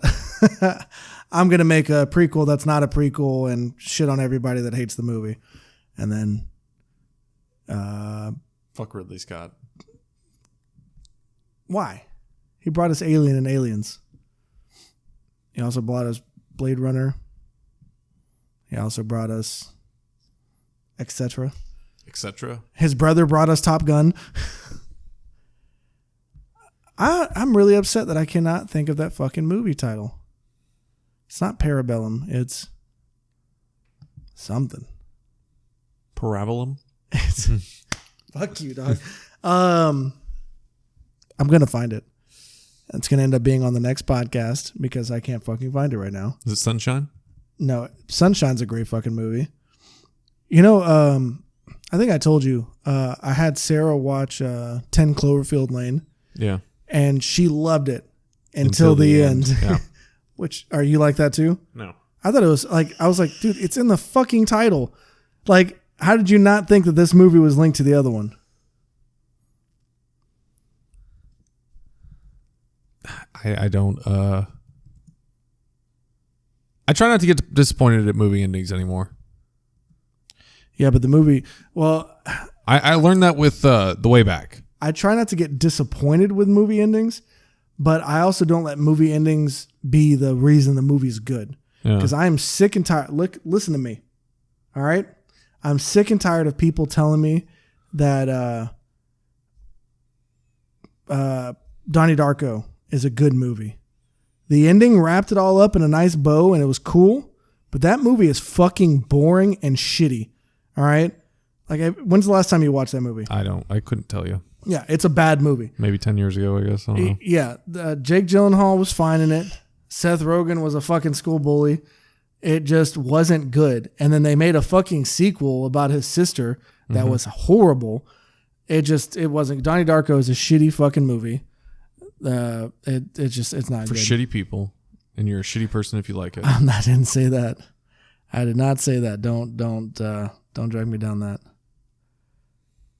I'm going to make a prequel that's not a prequel and shit on everybody that hates the movie. And then...
fuck Ridley Scott.
Why? He brought us Alien and Aliens. He also brought us Blade Runner. He also brought us etc.
Etc.
His brother brought us Top Gun. I'm really upset that I cannot think of that fucking movie title. It's not Parabellum. It's something.
Parabolum?
Fuck you, dog. I'm going to find it. It's going to end up being on the next podcast because I can't fucking find it right now.
Is it Sunshine?
No, Sunshine's a great fucking movie. You know, I think I told you, I had Sarah watch 10 Cloverfield Lane.
Yeah.
And she loved it until the end.
Yeah.
Which, are you like that too?
No.
I thought it was like, I was like, dude, it's in the fucking title. Like, how did you not think that this movie was linked to the other one?
I don't I try not to get disappointed at movie endings anymore.
Yeah, but the movie, well,
I learned that with The Way Back.
I try not to get disappointed with movie endings, but I also don't let movie endings be the reason the movie's good. Because I am sick and tired. Look, listen to me. All right? I'm sick and tired of people telling me that Donnie Darko is a good movie. The ending wrapped it all up in a nice bow and it was cool, but that movie is fucking boring and shitty. All right? Like, when's the last time you watched that movie?
I couldn't tell you.
Yeah, it's a bad movie.
Maybe 10 years ago, I guess. I don't know.
Yeah, Jake Gyllenhaal was fine in it. Seth Rogen was a fucking school bully. It just wasn't good. And then they made a fucking sequel about his sister that was horrible. It wasn't. Donnie Darko is a shitty fucking movie. It's not
for
good.
shitty people, and you're a shitty person if you like it.
I didn't say that. I did not say that. Don't drag me down that.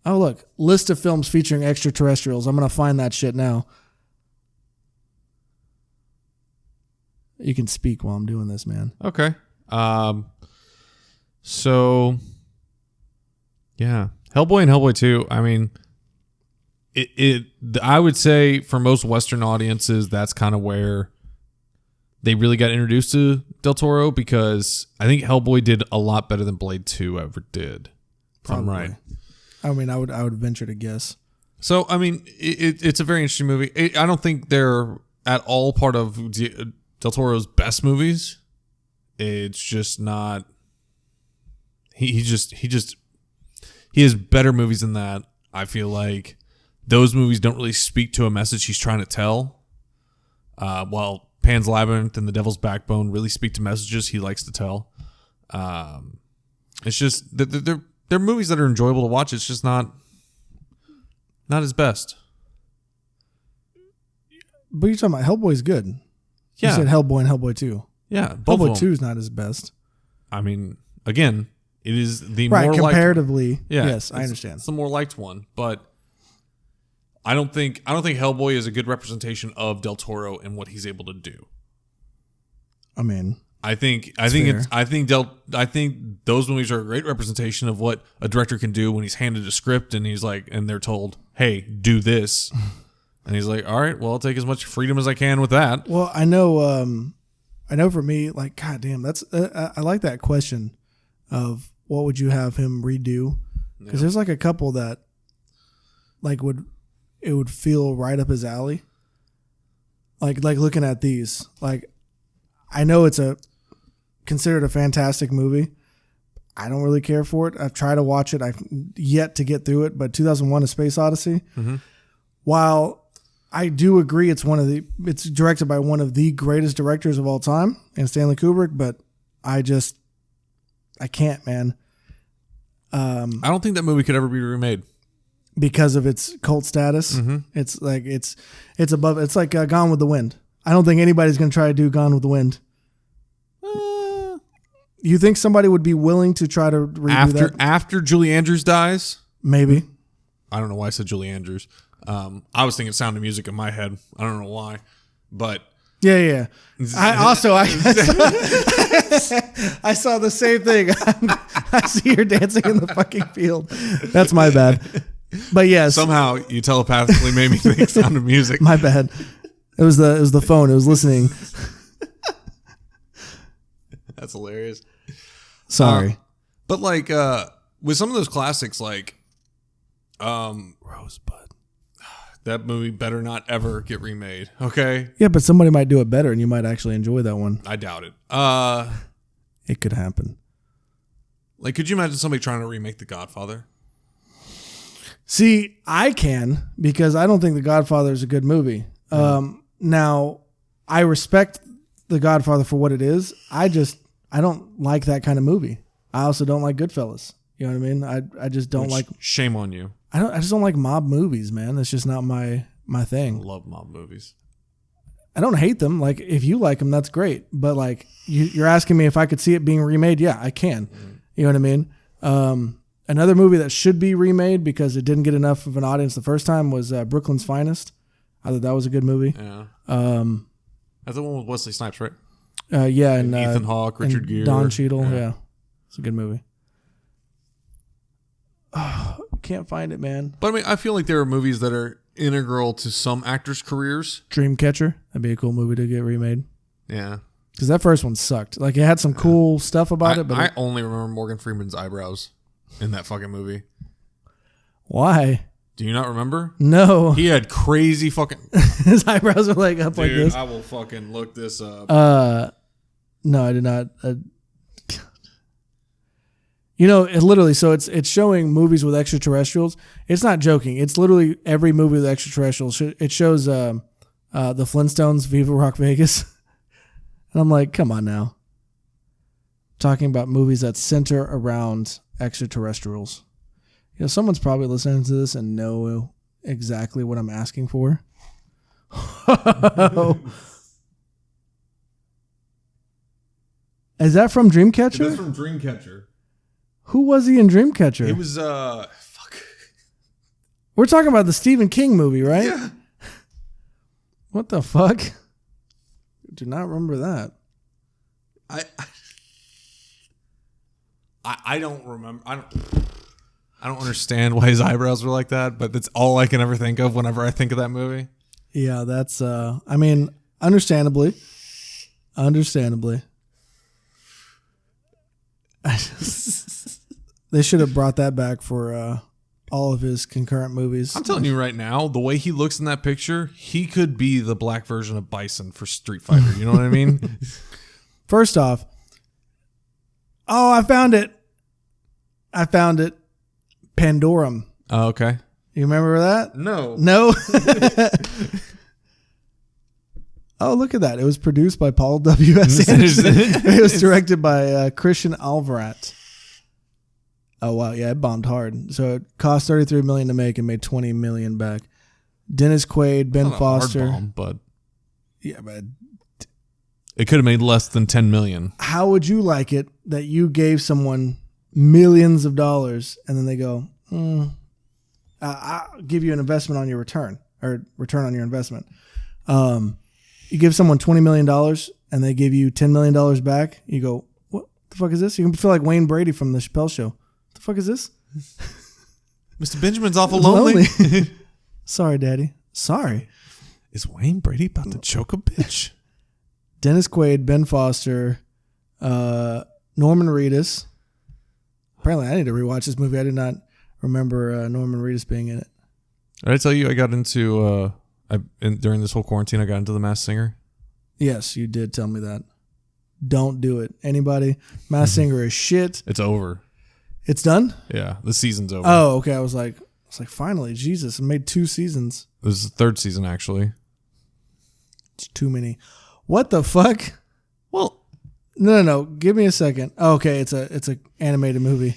Oh, look, list of films featuring extraterrestrials. I'm gonna find that shit now. You can speak while I'm doing this, man.
Okay. So, yeah. Hellboy and Hellboy 2, I mean, I would say for most Western audiences, that's kind of where they really got introduced to Del Toro, because I think Hellboy did a lot better than Blade 2 ever did. If I'm right.
I mean, I would venture to guess.
So, I mean, it's a very interesting movie. I don't think they're at all part of Del Toro's best movies. It's just not. He has better movies than that. I feel like those movies don't really speak to a message he's trying to tell. While Pan's Labyrinth and The Devil's Backbone really speak to messages he likes to tell. It's just they're movies that are enjoyable to watch. It's just not his best.
But you're talking about Hellboy's good.
Yeah.
You said Hellboy and Hellboy 2.
Yeah, both
Hellboy 2 is not his best.
I mean, again, it is the
right,
more
comparatively.
Liked, yeah,
yes, I understand.
It's the more liked one, but I don't think Hellboy is a good representation of Del Toro and what he's able to do.
I mean,
I think those movies are a great representation of what a director can do when he's handed a script and they're told, "Hey, do this." And he's like, all right, well, I'll take as much freedom as I can with that.
Well, I know for me, like, God damn, that's, I like that question of what would you have him redo? Because there's like a couple that like it would feel right up his alley. Like looking at these, like, I know it's considered a fantastic movie. I don't really care for it. I've tried to watch it. I've yet to get through it, but 2001: A Space Odyssey, while I do agree it's directed by one of the greatest directors of all time, and Stanley Kubrick, but I can't, man.
I don't think that movie could ever be remade
because of its cult status. It's like it's above. It's like Gone with the Wind. I don't think anybody's going to try to do Gone with the Wind. You think somebody would be willing to try to redo that
after Julie Andrews dies?
Maybe.
I don't know why I said Julie Andrews. I was thinking Sound of Music in my head. I don't know why, but
yeah. I saw the same thing. I see her dancing in the fucking field. That's my bad. But yes,
somehow you telepathically made me think Sound of Music.
My bad. It was the phone. It was listening.
That's hilarious.
Sorry,
but like with some of those classics, like
Rosebud.
That movie better not ever get remade. Okay.
Yeah, but somebody might do it better, and you might actually enjoy that one.
I doubt it.
It could happen.
Like, could you imagine somebody trying to remake The Godfather?
See, I can, because I don't think The Godfather is a good movie. Now, I respect The Godfather for what it is. I don't like that kind of movie. I also don't like Goodfellas. You know what I mean? I just don't like.
Shame on you.
I just don't like mob movies, man. That's just not my thing.
I love mob movies.
I don't hate them. Like, if you like them, that's great. But like, you're asking me if I could see it being remade. Yeah, I can. You know what I mean? Another movie that should be remade because it didn't get enough of an audience the first time was Brooklyn's Finest. I thought that was a good movie.
Yeah. That's the one with Wesley Snipes, right?
Yeah, and
Ethan Hawke, Richard Gere,
Don Cheadle. Yeah, it's a good movie. Oh, can't find it, man.
But I mean, I feel like there are movies that are integral to some actors' careers.
Dreamcatcher. That'd be a cool movie to get remade.
Yeah.
Because that first one sucked. Like, it had some cool stuff about it, but
I only remember Morgan Freeman's eyebrows in that fucking movie.
Why?
Do you not remember?
No.
He had crazy fucking...
His eyebrows were like up like this.
I will fucking look this up.
No, I did not. You know, it literally, so it's showing movies with extraterrestrials. It's not joking. It's literally every movie with extraterrestrials. It shows the Flintstones, Viva Rock Vegas. And I'm like, come on now. Talking about movies that center around extraterrestrials. You know, someone's probably listening to this and know exactly what I'm asking for. Is that from Dreamcatcher?
That's from Dreamcatcher.
Who was he in Dreamcatcher?
It was, fuck.
We're talking about the Stephen King movie, right?
Yeah.
What the fuck? Do not remember that.
I don't remember. I don't understand why his eyebrows were like that, but that's all I can ever think of whenever I think of that movie.
Yeah, that's I mean, understandably. They should have brought that back for all of his concurrent movies.
I'm telling you right now, the way he looks in that picture, he could be the black version of Bison for Street Fighter. You know what I mean?
First off, I found it. Pandorum.
Oh, okay.
You remember that?
No.
Oh, look at that. It was produced by Paul W.S. Anderson. It was directed by Christian Alvarat. Oh, wow. Yeah, it bombed hard. So it cost $33 million to make and made $20 million back. Dennis Quaid, Ben Foster.
Hard bomb, but
yeah, but
it could have made less than $10 million.
How would you like it that you gave someone millions of dollars and then they go, I'll give you an investment on your return or return on your investment. You give someone $20 million and they give you $10 million back. You go, what the fuck is this? You can feel like Wayne Brady from the Chappelle Show. What the fuck is this?
Mr. Benjamin's awful lonely.
Sorry, Daddy. Sorry.
Is Wayne Brady about to choke a bitch?
Dennis Quaid, Ben Foster, Norman Reedus. Apparently, I need to rewatch this movie. I did not remember Norman Reedus being in it.
Did I tell you I got into during this whole quarantine? I got into The Masked Singer.
Yes, you did tell me that. Don't do it. Anybody? Masked Singer is shit.
It's over.
It's done?
Yeah, the season's over.
Oh, okay. I was like, finally, Jesus! I made 2 seasons.
This is the 3rd season, actually.
It's too many. What the fuck?
Well,
no. Give me a second. Oh, okay, it's a animated movie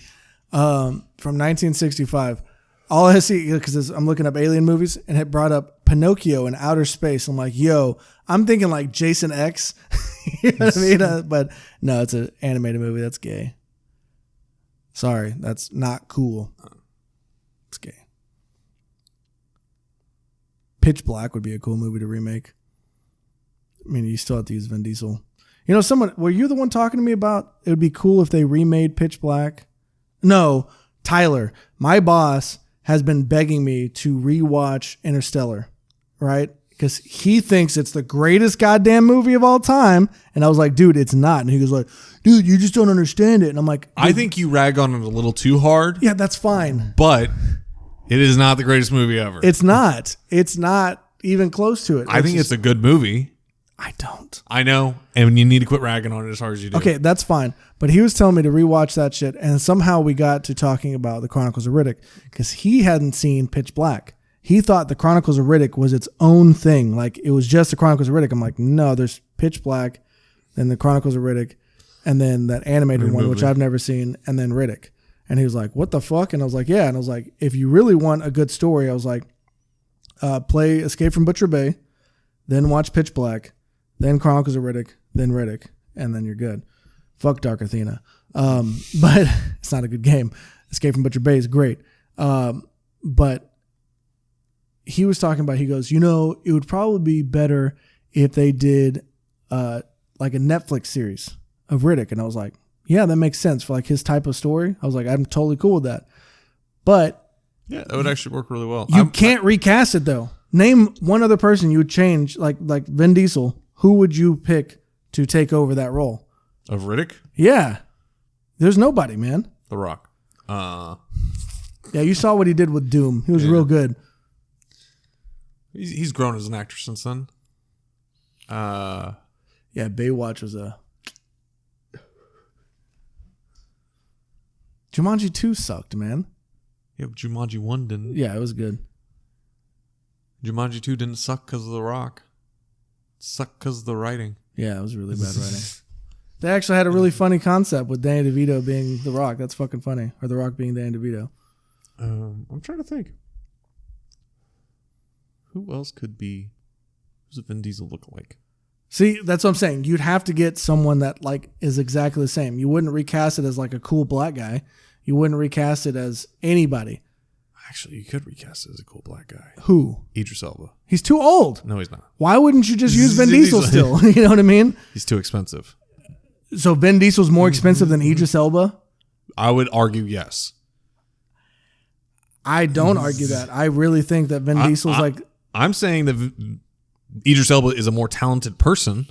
from 1965. All I see, because I'm looking up alien movies, and it brought up Pinocchio in outer space. I'm like, yo, I'm thinking like Jason X. You know what I mean? But no, it's an animated movie. That's gay. Sorry, that's not cool. It's gay. Pitch Black would be a cool movie to remake. I mean, you still have to use Vin Diesel. You know, were you the one talking to me about it would be cool if they remade Pitch Black? No, Tyler, my boss has been begging me to rewatch Interstellar, right? Because he thinks it's the greatest goddamn movie of all time. And I was like, dude, it's not. And he goes like, dude, you just don't understand it. And I'm like,
I think you rag on it a little too hard.
Yeah, that's fine.
But it is not the greatest movie ever.
It's not. It's not even close to it.
I think it's a good movie.
I don't.
I know. And you need to quit ragging on it as hard as you do.
Okay, that's fine. But he was telling me to rewatch that shit. And somehow we got to talking about the Chronicles of Riddick because he hadn't seen Pitch Black. He thought the Chronicles of Riddick was its own thing. Like it was just the Chronicles of Riddick. I'm like, no, there's Pitch Black, then the Chronicles of Riddick, and then that animated one, which I've never seen, and then Riddick. And he was like, what the fuck? And I was like, yeah. And I was like, if you really want a good story, I was like, play Escape from Butcher Bay, then watch Pitch Black, then Chronicles of Riddick, then Riddick, and then you're good. Fuck Dark Athena. But it's not a good game. Escape from Butcher Bay is great. But he was talking about, he goes, you know, it would probably be better if they did like like a Netflix series of Riddick. And I was like, yeah, that makes sense for like his type of story. I was like, I'm totally cool with that. But
yeah, that would actually work really well.
You can't recast it though. Name one other person you would change, like Vin Diesel. Who would you pick to take over that role?
Of Riddick?
Yeah. There's nobody, man.
The Rock.
Yeah, you saw what he did with Doom. He was real good.
He's grown as an actor since then.
Yeah, Baywatch was a... Jumanji 2 sucked, man.
Yeah, but Jumanji 1 didn't.
Yeah, it was good.
Jumanji 2 didn't suck because of The Rock. It sucked because of the writing.
Yeah, it was really bad writing. They actually had a really funny concept with Danny DeVito being The Rock. That's fucking funny. Or The Rock being Danny DeVito.
I'm trying to think. Who else could be... Who's a Vin Diesel look like?
See, that's what I'm saying. You'd have to get someone that like is exactly the same. You wouldn't recast it as like a cool black guy. You wouldn't recast it as anybody.
Actually, you could recast it as a cool black guy.
Who?
Idris Elba.
He's too old.
No, he's not.
Why wouldn't you just use Vin Diesel still? You know what I mean?
He's too expensive.
So Vin Diesel's more expensive than Idris Elba?
I would argue yes.
I don't argue that. I really think that Vin Diesel's like...
I'm saying that Idris Elba is a more talented person,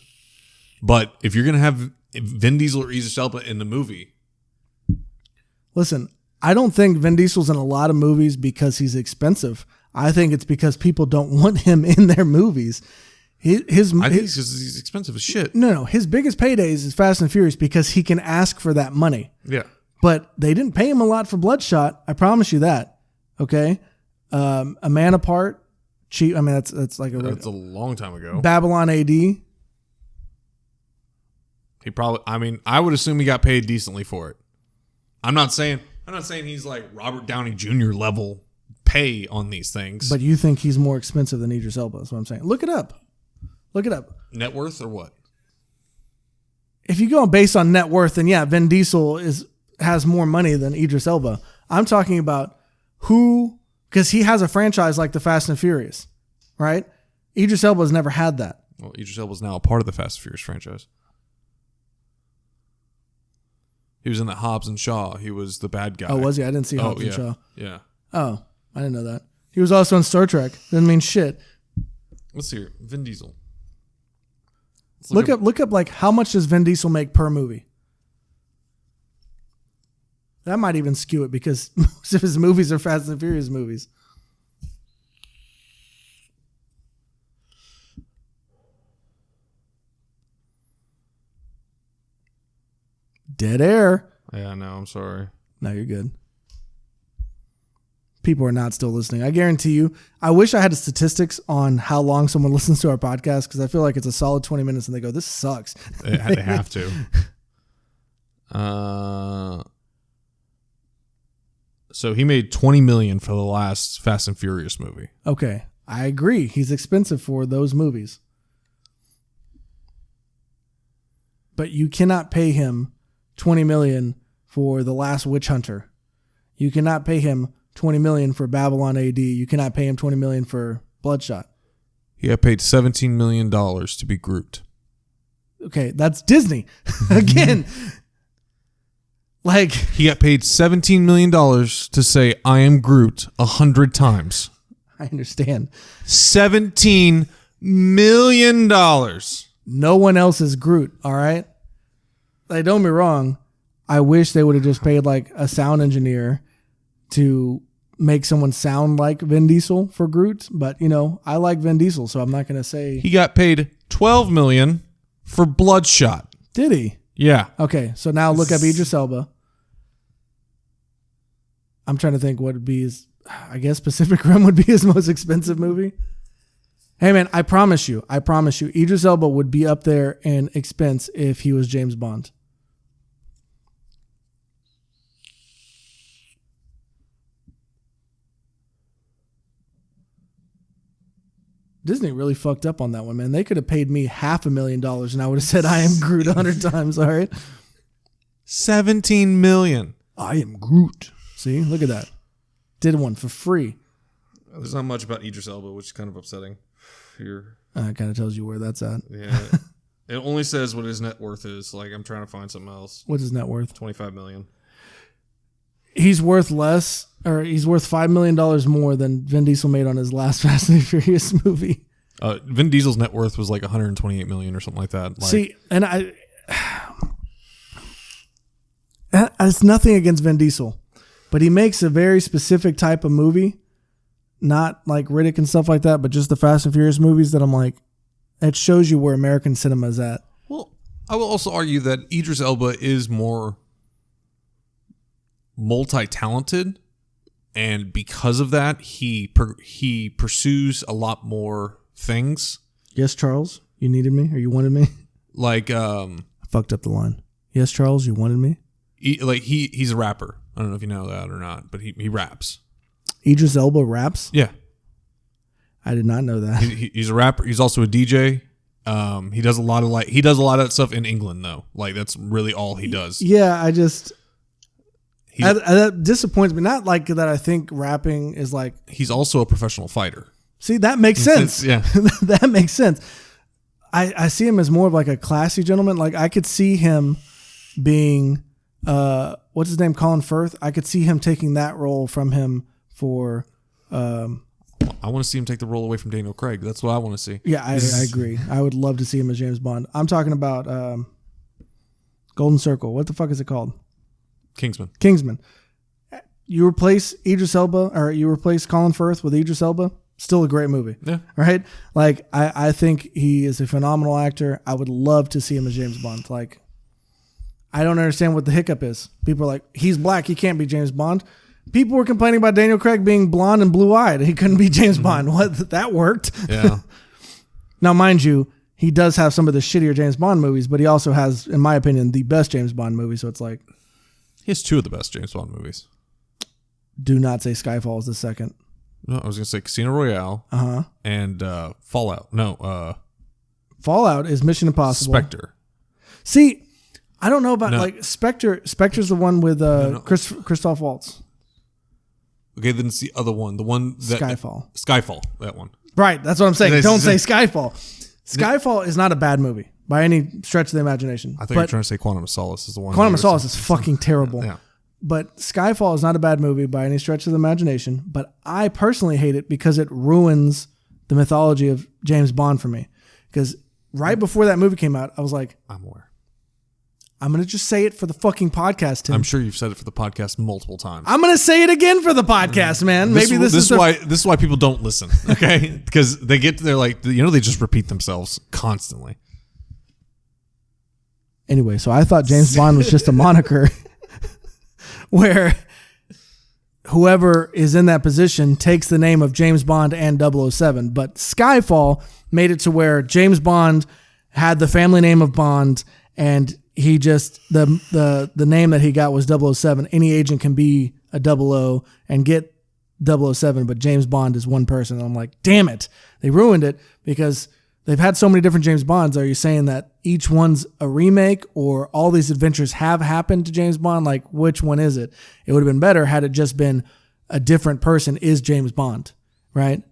but if you're going to have Vin Diesel or Idris Elba in the movie...
Listen, I don't think Vin Diesel's in a lot of movies because he's expensive. I think it's because people don't want him in their movies. I think it's because
he's expensive as shit.
No. His biggest paydays is Fast and Furious because he can ask for that money.
Yeah.
But they didn't pay him a lot for Bloodshot. I promise you that. Okay? A Man Apart. Cheap. I mean, that's like
that's a long time ago.
Babylon AD.
He probably... I mean, I would assume he got paid decently for it. I'm not saying he's like Robert Downey Jr. level pay on these things.
But you think he's more expensive than Idris Elba. That's what I'm saying. Look it up.
Net worth or what?
If you go based on net worth, then yeah, Vin Diesel has more money than Idris Elba. I'm talking about who, because he has a franchise like the Fast and Furious, right? Idris Elba's never had that.
Well, Idris Elba's now a part of the Fast and Furious franchise. He was in the Hobbs and Shaw. He was the bad guy.
Oh, was he? I didn't see Hobbs and Shaw.
Yeah.
Oh, I didn't know that. He was also in Star Trek. Doesn't mean shit.
Let's see here. Vin Diesel.
Look up like how much does Vin Diesel make per movie? That might even skew it because most of his movies are Fast and Furious movies. Dead air.
Yeah, no, I'm sorry.
No, you're good. People are not still listening. I guarantee you. I wish I had the statistics on how long someone listens to our podcast because I feel like it's a solid 20 minutes and they go, this sucks.
They have to. So he made $20 million for the last Fast and Furious movie.
Okay. I agree. He's expensive for those movies. But you cannot pay him $20 million for The Last Witch Hunter. You cannot pay him $20 million for Babylon AD. You cannot pay him $20 million for Bloodshot.
He got paid $17 million to be Groot.
Okay, that's Disney. Again, like...
He got paid $17 million to say, I am Groot 100 times.
I understand.
$17 million.
No one else is Groot, all right? Like, don't get me wrong. I wish they would have just paid like a sound engineer to make someone sound like Vin Diesel for Groot. But, you know, I like Vin Diesel, so I'm not going to say...
He got paid $12 million for Bloodshot.
Did he?
Yeah.
Okay, so now look up Idris Elba. I'm trying to think what would be his... I guess Pacific Rim would be his most expensive movie. Hey, man, I promise you, Idris Elba would be up there in expense if he was James Bond. Disney really fucked up on that one, man. They could have paid me $500,000 and I would have said I am Groot 100 times, all right?
$17 million.
I am Groot. See, look at that. Did one for free.
There's not much about Idris Elba, which is kind of upsetting. Here.
It kind of tells you where that's at.
Yeah. It only says what his net worth is. Like, I'm trying to find something else.
What's his net worth?
$25 million.
He's worth less, or he's worth $5 million more than Vin Diesel made on his last Fast and Furious movie.
Vin Diesel's net worth was like $128 million or something like that. Like,
see, and it's nothing against Vin Diesel, but he makes a very specific type of movie, not like Riddick and stuff like that, but just the Fast and Furious movies that I'm like, it shows you where American cinema is at.
Well, I will also argue that Idris Elba is more multi-talented, and because of that, he pursues a lot more things.
Yes, Charles, you needed me, or you wanted me?
Like,
I fucked up the line. Yes, Charles, you wanted me?
He's a rapper. I don't know if you know that or not, but he raps.
Idris Elba raps?
Yeah.
I did not know that.
He's a rapper. He's also a DJ. He does a lot of that stuff in England though. Like, that's really all he does.
Yeah, that disappoints me. Not like that. I think rapping is like.
He's also a professional fighter.
See, that makes sense.
Yeah,
that makes sense. I see him as more of like a classy gentleman. Like, I could see him being, what's his name, Colin Firth. I could see him taking that role from him for.
I want to see him take the role away from Daniel Craig. That's what I want to see.
Yeah, I agree. I would love to see him as James Bond. I'm talking about Golden Circle. What the fuck is it called? Kingsman. You replace Idris Elba, or you replace Colin Firth with Idris Elba. Still a great movie. Yeah. Right? Like, I think he is a phenomenal actor. I would love to see him as James Bond. Like, I don't understand what the hiccup is. People are like, he's black, he can't be James Bond. People were complaining about Daniel Craig being blonde and blue-eyed. He couldn't be James Bond. What? That worked.
Yeah.
Now, mind you, he does have some of the shittier James Bond movies, but he also has, in my opinion, the best James Bond movie. So it's like,
he has two of the best James Bond movies.
Do not say Skyfall is the second.
No, I was going to say Casino Royale. And Fallout. No.
Fallout is Mission Impossible.
Spectre.
See, I don't know about like Spectre. Spectre's the one with Christoph Waltz.
Okay, then it's the other one. The one that Skyfall, that one.
Right, that's what I'm saying. Don't say Skyfall. Skyfall is not a bad movie by any stretch of the imagination.
I think you're trying to say Quantum of Solace is the one.
Quantum of Solace is fucking terrible.
Yeah.
But Skyfall is not a bad movie by any stretch of the imagination. But I personally hate it because it ruins the mythology of James Bond for me. Because right before that movie came out, I was like,
I'm aware.
I'm going to just say it for the fucking podcast, Tim.
I'm sure you've said it for the podcast multiple times.
I'm going to say it again for the podcast, man. Maybe this is
why people don't listen, okay? Because they get to, they're like, they just repeat themselves constantly.
Anyway, so I thought James Bond was just a moniker where whoever is in that position takes the name of James Bond and 007. But Skyfall made it to where James Bond had the family name of Bond, and he just, the name that he got was 007. Any agent can be a 00 and get 007, but James Bond is one person. And I'm like, damn it. They ruined it because they've had so many different James Bonds. Are you saying that each one's a remake, or all these adventures have happened to James Bond? Like, which one is it? It would have been better had it just been a different person is James Bond, right?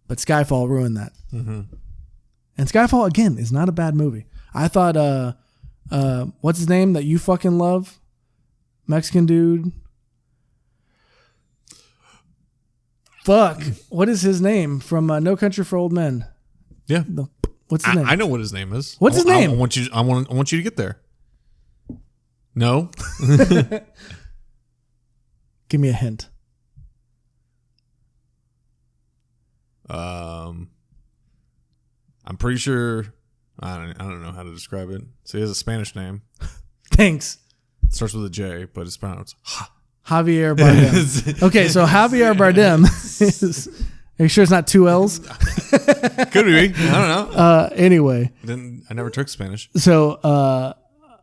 But Skyfall ruined that. Mm-hmm. And Skyfall, again, is not a bad movie. I thought, what's his name that you fucking love? Mexican dude. Fuck. What is his name from No Country for Old Men?
Yeah.
What's his name?
I know what his name is.
What's his name?
I want you to get there. No?
Give me a hint.
I'm pretty sure I don't know how to describe it. So he has a Spanish name.
Thanks.
It starts with a J, but it's pronounced
Javier Bardem. Okay, so Javier Bardem is. Are you sure it's not two L's?
Could be. I don't know.
Anyway.
Then I never took Spanish.
So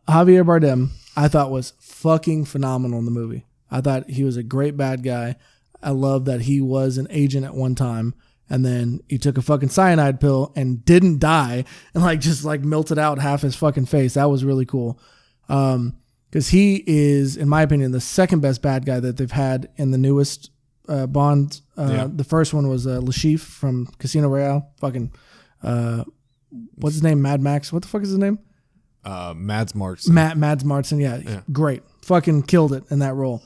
Javier Bardem, I thought was fucking phenomenal in the movie. I thought he was a great bad guy. I love that he was an agent at one time, and then he took a fucking cyanide pill and didn't die, and just melted out half his fucking face. That was really cool. Because he is, in my opinion, the second best bad guy that they've had in the newest Bond. The first one was Lashif from Casino Royale. Fucking what's his name? Mad Max. What the fuck is his name?
Mads Martin.
Mads Martin. Yeah, great. Fucking killed it in that role.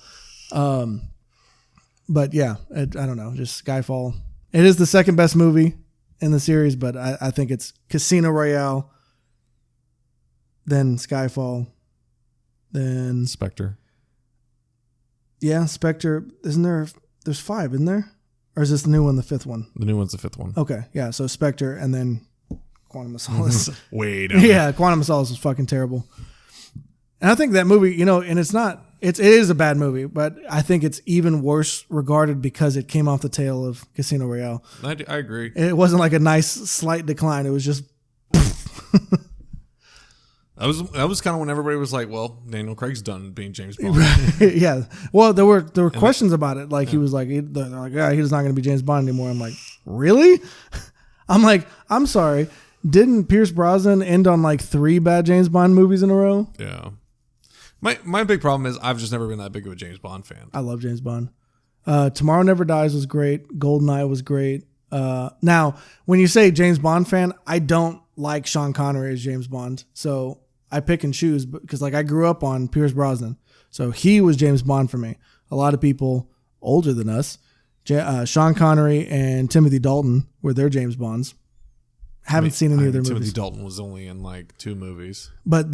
But yeah, I don't know. Just Skyfall. It is the second best movie in the series, but I think it's Casino Royale, then Skyfall, then
Spectre.
Yeah, Spectre. There's 5, isn't there? Or is this the new one, the 5th one?
The new one's the 5th one.
Okay, yeah. So Spectre and then Quantum of Solace.
Wait.
Yeah, Quantum of Solace was fucking terrible. And I think that movie, and it is a bad movie, but I think it's even worse regarded because it came off the tail of Casino Royale.
I agree.
It wasn't like a nice slight decline. It was just.
That was kind of when everybody was like, "Well, Daniel Craig's done being James Bond."
Yeah. Well, there were questions about it. Like he was like, they're like, yeah, he's not going to be James Bond anymore. I'm like, really? I'm like, I'm sorry. Didn't Pierce Brosnan end on like 3 bad James Bond movies in a row?
Yeah. My big problem is I've just never been that big of a James Bond fan.
I love James Bond. Tomorrow Never Dies was great. GoldenEye was great. Now, when you say James Bond fan, I don't like Sean Connery as James Bond. So I pick and choose because like I grew up on Pierce Brosnan. So he was James Bond for me. A lot of people older than us, Sean Connery and Timothy Dalton were their James Bonds. Haven't seen any of their movies.
Timothy Dalton was only in like 2 movies. But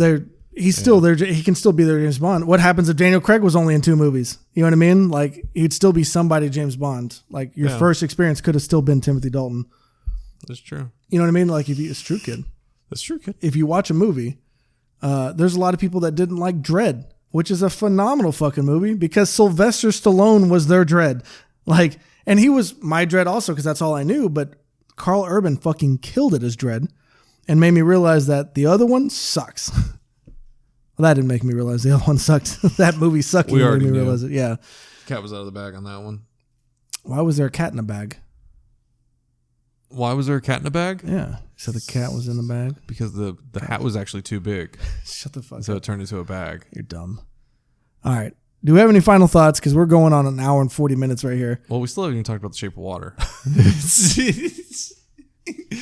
he's still there. He can still be their James Bond. What happens if Daniel Craig was only in 2 movies? You know what I mean? Like he'd still be somebody James Bond. Like your first experience could have still been Timothy Dalton.
That's true.
You know what I mean? Like it's true, kid.
That's true, kid.
If you watch a movie, there's a lot of people that didn't like Dredd, which is a phenomenal fucking movie because Sylvester Stallone was their Dredd. Like, and he was my Dredd also because that's all I knew. But Carl Urban fucking killed it as Dredd and made me realize that the other one sucks. Well, that didn't make me realize the other one sucked. That movie sucked.
We already knew.
Realize it. Yeah.
Cat was out of the bag on that one.
Why was there a cat in a bag?
Why was there a cat in a bag?
Yeah. So the cat was in the bag?
Because the hat was actually too big.
Shut the fuck up.
So it turned into a bag.
You're dumb. All right. Do we have any final thoughts? Because we're going on an hour and 40 minutes right here.
Well, we still haven't even talked about The Shape of Water.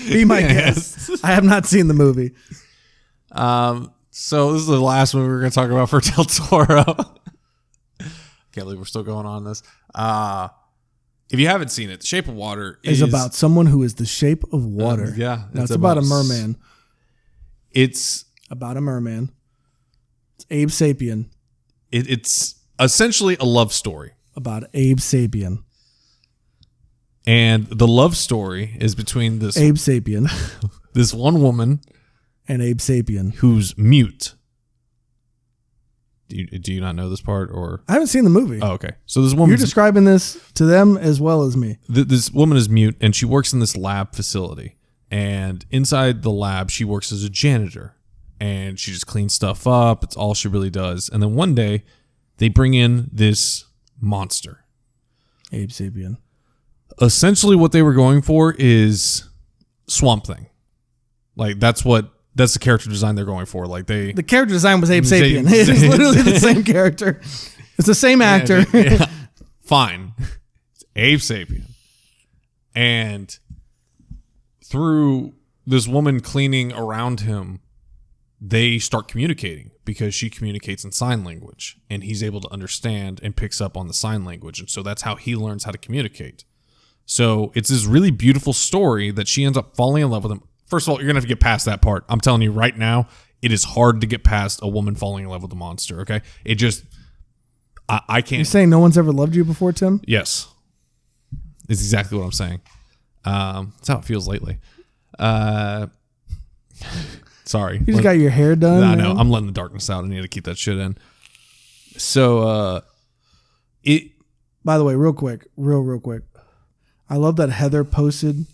Be my guest. I have not seen the movie.
So this is the last movie we're going to talk about for Del Toro. Can't believe we're still going on this. If you haven't seen it, The Shape of Water
is about someone who is the shape of water.
Yeah.
It's about a merman.
It's
about a merman. It's Abe Sapien.
It's essentially a love story.
About Abe Sapien.
And the love story is between this
Abe Sapien.
This one woman
and Abe Sapien,
who's mute. Do you not know this part, or
I haven't seen the movie?
Oh, okay. So this woman,
you're describing this to them as well as me.
This woman is mute, and she works in this lab facility. And inside the lab, she works as a janitor, and she just cleans stuff up. It's all she really does. And then one day, they bring in this monster,
Abe Sapien.
Essentially, what they were going for is Swamp Thing. Like that's the character design they're going for. Like the
character design was Abe Sapien. It's literally the same character. It's the same actor.
Yeah. Fine. It's Abe Sapien. And through this woman cleaning around him, they start communicating because she communicates in sign language and he's able to understand and picks up on the sign language. And so that's how he learns how to communicate. So it's this really beautiful story that she ends up falling in love with him. First of all, you're going to have to get past that part. I'm telling you right now, it is hard to get past a woman falling in love with a monster, okay? It just, I can't.
You're saying no one's ever loved you before, Tim?
Yes. It's exactly what I'm saying. That's how it feels lately. Sorry.
You just got your hair done?
I know. I'm letting the darkness out. I need to keep that shit in. So,
by the way, real quick. I love that Heather posted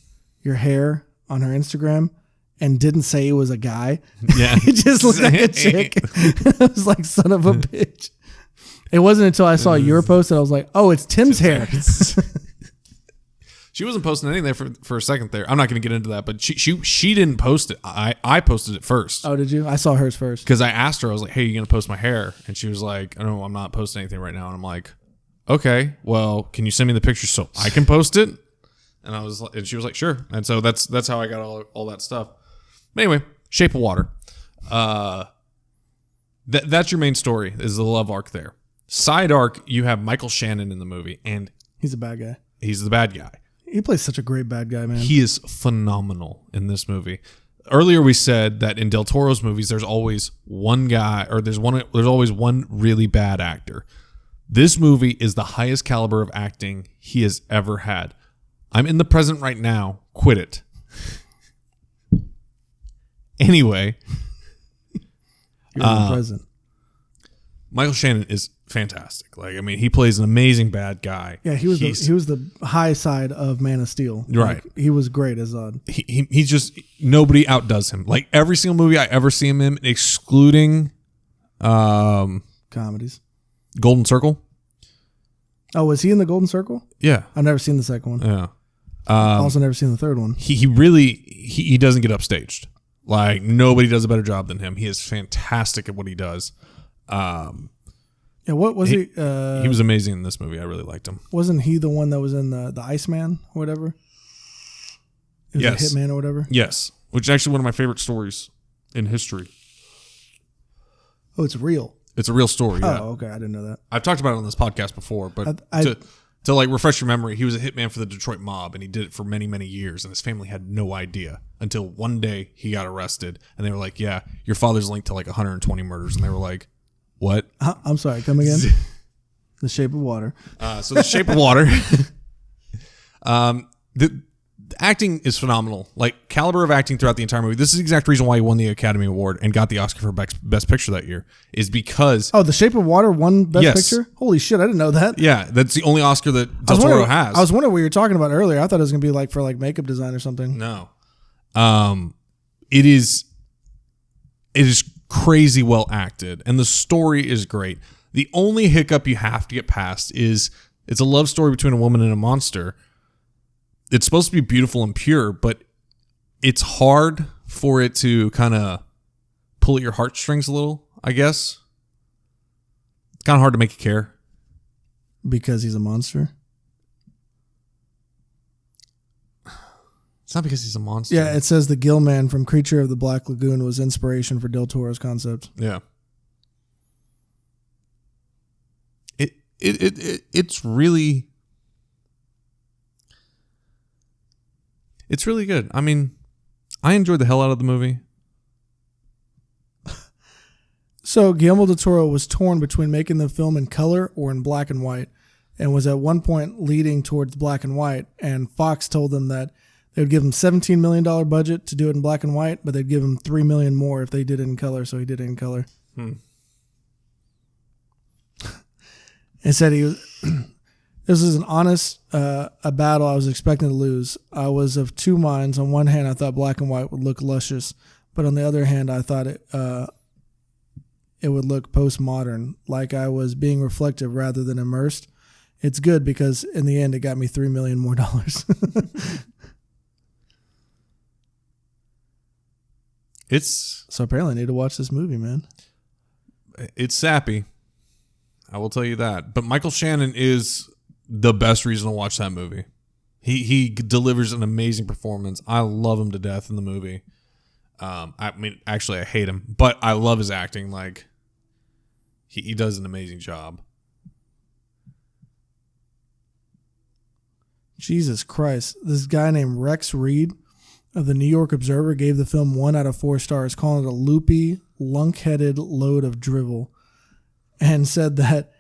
your hair on her Instagram and didn't say it was a guy.
Yeah.
It just looked like a chick. I was like, son of a bitch. It wasn't until I saw your post that I was like, oh, it's Tim's hair.
She wasn't posting anything there for a second there. I'm not going to get into that, but she didn't post it. I posted it first.
Oh, did you? I saw hers first.
Because I asked her, I was like, hey, you going to post my hair? And she was like, no, I'm not posting anything right now. And I'm like, okay, well, can you send me the picture so I can post it? And she was like, sure. And so that's how I got all that stuff. But anyway, Shape of Water. That's your main story, is the love arc there. Side arc, you have Michael Shannon in the movie, and
he's a bad guy.
He's the bad guy.
He plays such a great bad guy, man.
He is phenomenal in this movie. Earlier we said that in Del Toro's movies, there's always one guy, or there's always one really bad actor. This movie is the highest caliber of acting he has ever had. I'm in the present right now. Quit it. Anyway.
You're in the present.
Michael Shannon is fantastic. Like, I mean, he plays an amazing bad guy.
Yeah, he was the high side of Man of Steel.
Right.
Like, he was great as Zod.
He's just, nobody outdoes him. Like, every single movie I ever see him in, excluding
comedies.
Golden Circle.
Oh, was he in the Golden Circle?
Yeah.
I've never seen the second one.
Yeah.
Also never seen the third one.
He really doesn't get upstaged. Like, nobody does a better job than him. He is fantastic at what he does.
Yeah, what was he?
He was amazing in this movie. I really liked him.
Wasn't he the one that was in the Iceman or whatever? He was a hitman or whatever?
Yes. Which is actually one of my favorite stories in history.
Oh, it's real.
It's a real story. Yeah.
Oh, okay. I didn't know that.
I've talked about it on this podcast before, but to like refresh your memory, he was a hitman for the Detroit mob, and he did it for many, many years, and his family had no idea until one day he got arrested, and they were like, "Yeah, your father's linked to like 120 murders," and they were like, "What?"
I'm sorry. Come again. The Shape of Water.
So The Shape of Water. The acting is phenomenal. Like, caliber of acting throughout the entire movie. This is the exact reason why he won the Academy Award and got the Oscar for Best Picture that year, is because...
Oh, The Shape of Water won Best Picture? Holy shit, I didn't know that.
Yeah, that's the only Oscar that Del Toro has.
I was wondering what you were talking about earlier. I thought it was going to be like for like makeup design or something.
No. It is crazy well acted, and the story is great. The only hiccup you have to get past is it's a love story between a woman and a monster. It's supposed to be beautiful and pure, but it's hard for it to kind of pull at your heartstrings a little, I guess. It's kind of hard to make you care.
Because he's a monster?
It's not because he's a monster.
Yeah, it says the Gill Man from Creature of the Black Lagoon was inspiration for Del Toro's concept.
Yeah. It's really... It's really good. I mean, I enjoyed the hell out of the movie.
So Guillermo del Toro was torn between making the film in color or in black and white, and was at one point leading towards black and white, and Fox told them that they would give him $17 million budget to do it in black and white, but they'd give him $3 million more if they did it in color, so he did it in color. It said he was... This is an honest a battle I was expecting to lose. I was of two minds. On one hand, I thought black and white would look luscious, but on the other hand, I thought it would look postmodern, like I was being reflective rather than immersed. It's good because in the end, it got me $3 million more. So apparently, I need to watch this movie, man.
It's sappy. I will tell you that. But Michael Shannon is the best reason to watch that movie. He delivers an amazing performance. I love him to death in the movie. I mean, actually, I hate him, but I love his acting. Like, he does an amazing job.
Jesus Christ. This guy named Rex Reed of the New York Observer gave the film 1 out of 4 stars, calling it a loopy, lunk-headed load of drivel, and said that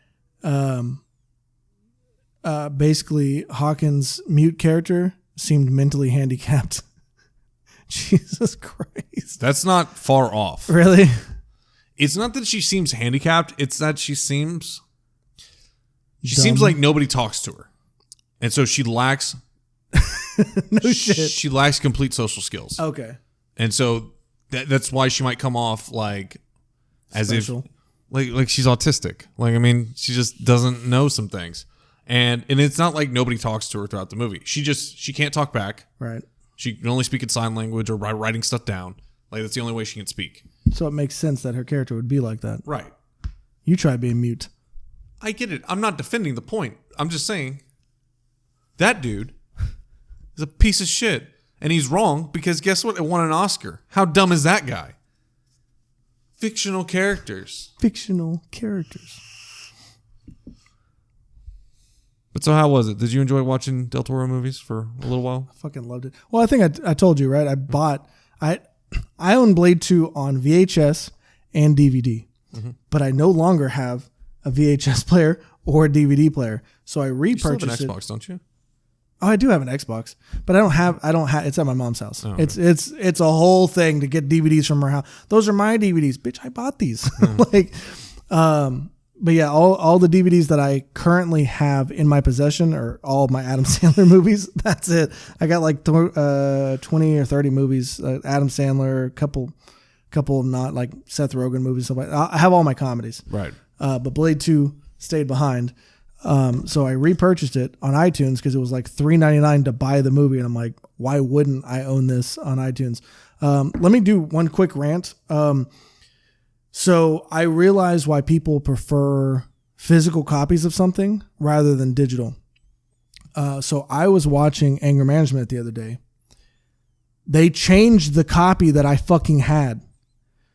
basically Hawkins' mute character seemed mentally handicapped. Jesus Christ.
That's not far off.
Really?
It's not that she seems handicapped. It's that she seems
Dumb.
like nobody talks to her. And so she lacks
no shit.
She lacks complete social skills.
Okay.
And so that's why she might come off like as
Special.
if like she's autistic. Like, I mean, she just doesn't know some things. And it's not like nobody talks to her throughout the movie. She can't talk back.
Right.
She can only speak in sign language or by writing stuff down. Like, that's the only way she can speak.
So it makes sense that her character would be like that.
Right.
You try being mute.
I get it. I'm not defending the point. I'm just saying that dude is a piece of shit. And he's wrong because guess what? It won an Oscar. How dumb is that guy? Fictional characters.
Fictional characters.
But so how was it? Did you enjoy watching Del Toro movies for a little while?
I fucking loved it. Well, I think I told you, right? I own Blade 2 on VHS and DVD, but I no longer have a VHS player or a DVD player. So I repurchased
you still have an Xbox, don't you?
Oh, I do have an Xbox, but I don't have, it's at my mom's house. Oh, okay. It's a whole thing to get DVDs from her house. Those are my DVDs. Bitch, I bought these. But yeah, all the DVDs that I currently have in my possession are all of my Adam Sandler movies. That's it. I got like 20 or 30 movies, Adam Sandler, couple not like Seth Rogen movies. Stuff like that. I have all my comedies.
Right.
But Blade 2 stayed behind. So I repurchased it on iTunes because it was like $3.99 to buy the movie. And I'm like, why wouldn't I own this on iTunes? Let me do one quick rant. So I realize why people prefer physical copies of something rather than digital. So I was watching Anger Management the other day. They changed the copy that I fucking had.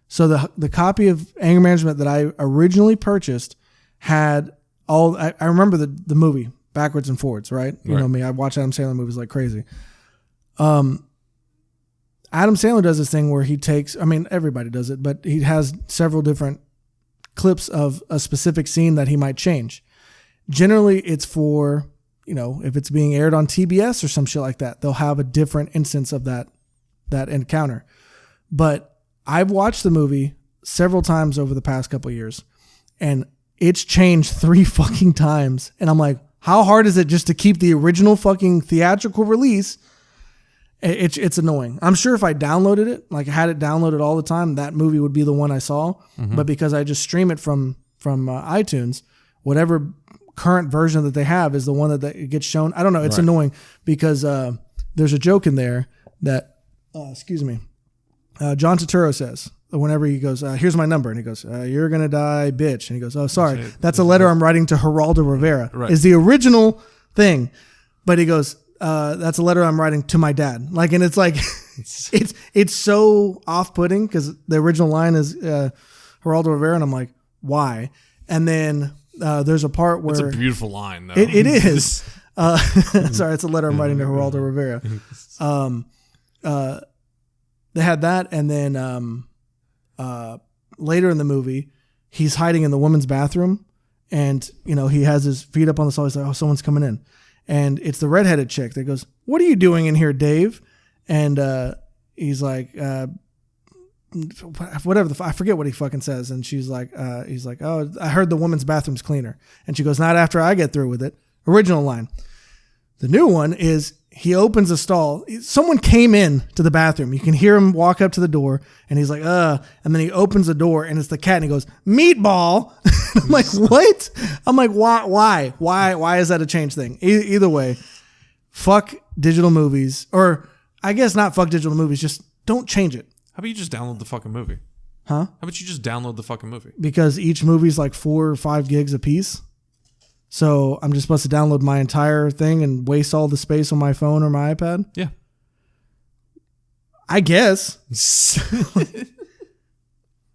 So the copy of Anger Management that I originally purchased had all, I remember the movie backwards and forwards, right? You know me, I watch Adam Sandler movies like crazy. Adam Sandler does this thing where he takes, I mean, everybody does it, but he has several different clips of a specific scene that he might change. Generally, it's for, if it's being aired on TBS or some shit like that, they'll have a different instance of that encounter. But I've watched the movie several times over the past couple of years, and it's changed 3 fucking times. And I'm like, how hard is it just to keep the original fucking theatrical release? It's annoying. I'm sure if I downloaded it, like had it downloaded all the time, that movie would be the one I saw. Mm-hmm. But because I just stream it from iTunes, whatever current version that they have is the one that gets shown. I don't know. It's annoying because there's a joke in there that, John Turturro says whenever he goes, here's my number. And he goes, you're going to die, bitch. And he goes, oh, sorry. That's a letter I'm writing to Geraldo Rivera. Right. Is the original thing. But he goes, that's a letter I'm writing to my dad. Like, and it's like, it's so off-putting because the original line is Geraldo Rivera, and I'm like, why? And then there's a part where
it's a beautiful line, though.
It is. Sorry, it's a letter I'm writing to Geraldo Rivera. They had that, and then later in the movie, he's hiding in the women's bathroom, and he has his feet up on the stall. He's like, "Oh, someone's coming in." And it's the redheaded chick that goes, "What are you doing in here, Dave?" And he's like, whatever I forget what he fucking says. And she's like, he's like, "Oh, I heard the woman's bathroom's cleaner." And she goes, "Not after I get through with it." Original line. The new one is he opens a stall. Someone came in to the bathroom. You can hear him walk up to the door, and he's like, and then he opens the door, and it's the cat, and he goes, "Meatball." I'm like, what? I'm like, why? Why is that a change thing? Either way, fuck digital movies, or I guess not fuck digital movies, just don't change it.
How about you just download the fucking movie?
Huh?
How about you just download the fucking movie?
Because each movie's like 4 or 5 gigs a piece. So I'm just supposed to download my entire thing and waste all the space on my phone or my iPad?
Yeah.
I guess.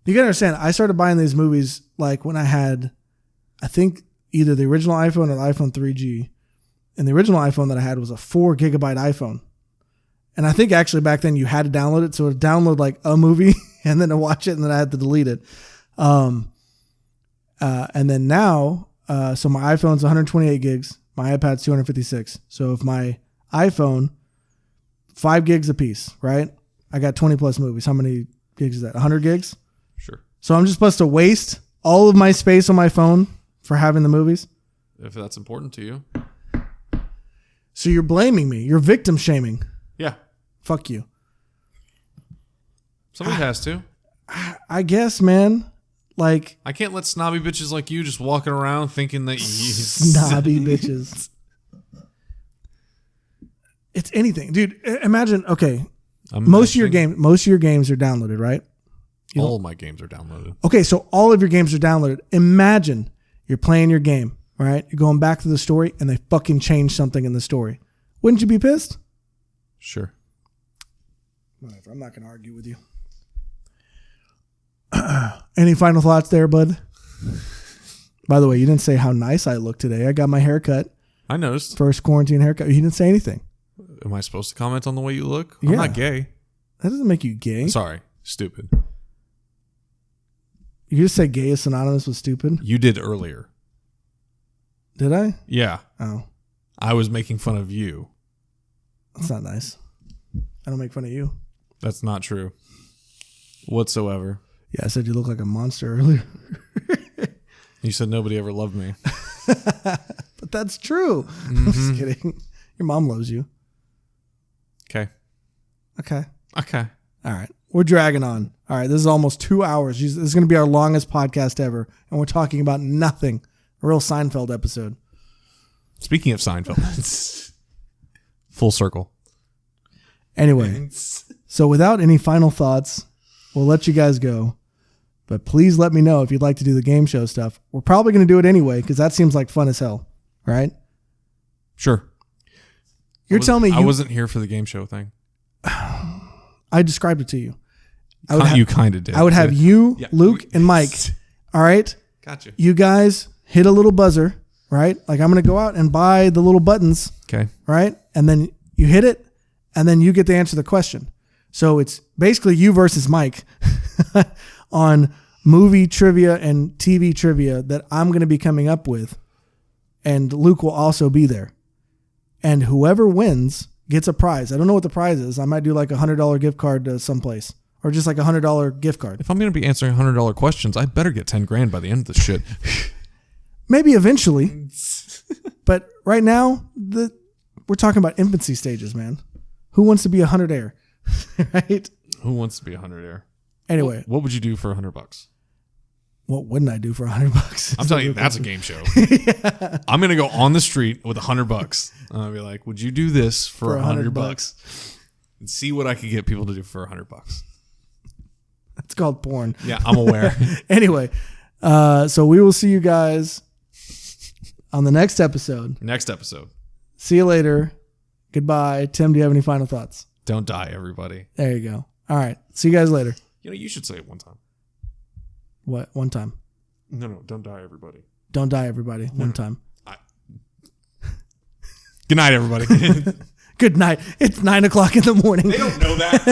You gotta understand, I started buying these movies like when I had, I think, either the original iPhone or the iPhone 3G. And the original iPhone that I had was a 4 gigabyte iPhone. And I think actually back then you had to download it. So it would download like a movie and then to watch it, and then I had to delete it. And then now, so my iPhone's 128 gigs, my iPad's 256. So if my iPhone, 5 gigs a piece, right? I got 20 plus movies. How many gigs is that? 100 gigs?
Sure.
So I'm just supposed to waste all of my space on my phone for having the movies?
If that's important to you.
So you're blaming me. You're victim shaming.
Yeah.
Fuck you.
Somebody has to.
I guess, man. Like,
I can't let snobby bitches like you just walking around thinking that you
snobby bitches. It's anything, dude. Imagine. Okay, most of your games are downloaded, right?
All of my games are downloaded.
Okay, so all of your games are downloaded. Imagine you're playing your game, right? You're going back to the story, and they fucking change something in the story. Wouldn't you be pissed?
Sure.
Whatever. I'm not going to argue with you. Any final thoughts there, bud? By the way, you didn't say how nice I look today. I got my haircut.
I noticed.
First quarantine haircut. You didn't say anything.
Am I supposed to comment on the way you look?
Yeah.
I'm not gay.
That doesn't make you gay.
Sorry. Stupid.
You just said gay is synonymous with stupid?
You did earlier.
Did I?
Yeah.
Oh.
I was making fun of you.
That's not nice. I don't make fun of you.
That's not true. Whatsoever.
Yeah, I said you look like a monster earlier.
You said nobody ever loved me.
But that's true. I'm just kidding. Your mom loves you.
Okay.
Okay.
Okay.
All right. We're dragging on. All right. This is almost 2 hours. This is going to be our longest podcast ever. And we're talking about nothing. A real Seinfeld episode.
Speaking of Seinfeld. Full circle.
Anyway. So without any final thoughts, we'll let you guys go. But please let me know if you'd like to do the game show stuff. We're probably going to do it anyway because that seems like fun as hell. Right?
Sure.
You're telling me
I wasn't here for the game show thing.
I described it to you.
You kind of did.
I would have you, Luke, and Mike. All right?
Gotcha.
You guys hit a little buzzer, right? Like I'm going to go out and buy the little buttons.
Okay.
Right? And then you hit it, and then you get to answer the question. So it's basically you versus Mike on movie trivia and TV trivia that I'm going to be coming up with. And Luke will also be there. And whoever wins gets a prize. I don't know what the prize is. I might do like $100 gift card to someplace. Or just like $100 gift card.
If I'm going to be answering $100 questions, I better get 10 grand by the end of this shit.
Maybe eventually. But right now, we're talking about infancy stages, man. Who wants to be 100 air? Right?
Who wants to be 100 air?
Anyway.
What would you do for $100?
What wouldn't I do for $100?
I'm telling you, that's a game show. Yeah. I'm going to go on the street with $100. I'll be like, would you do this for $100? And see what I could get people to do for $100.
That's called porn.
Yeah, I'm aware.
Anyway, so we will see you guys on the next episode.
Next episode.
See you later. Goodbye. Tim, do you have any final thoughts?
Don't die, everybody.
There you go. All right. See you guys later.
You know, you should say it one time.
What? One time?
No, don't die, everybody.
Don't die, everybody. One time.
Good night, everybody.
Good night. It's 9:00 in the morning.
They don't know that.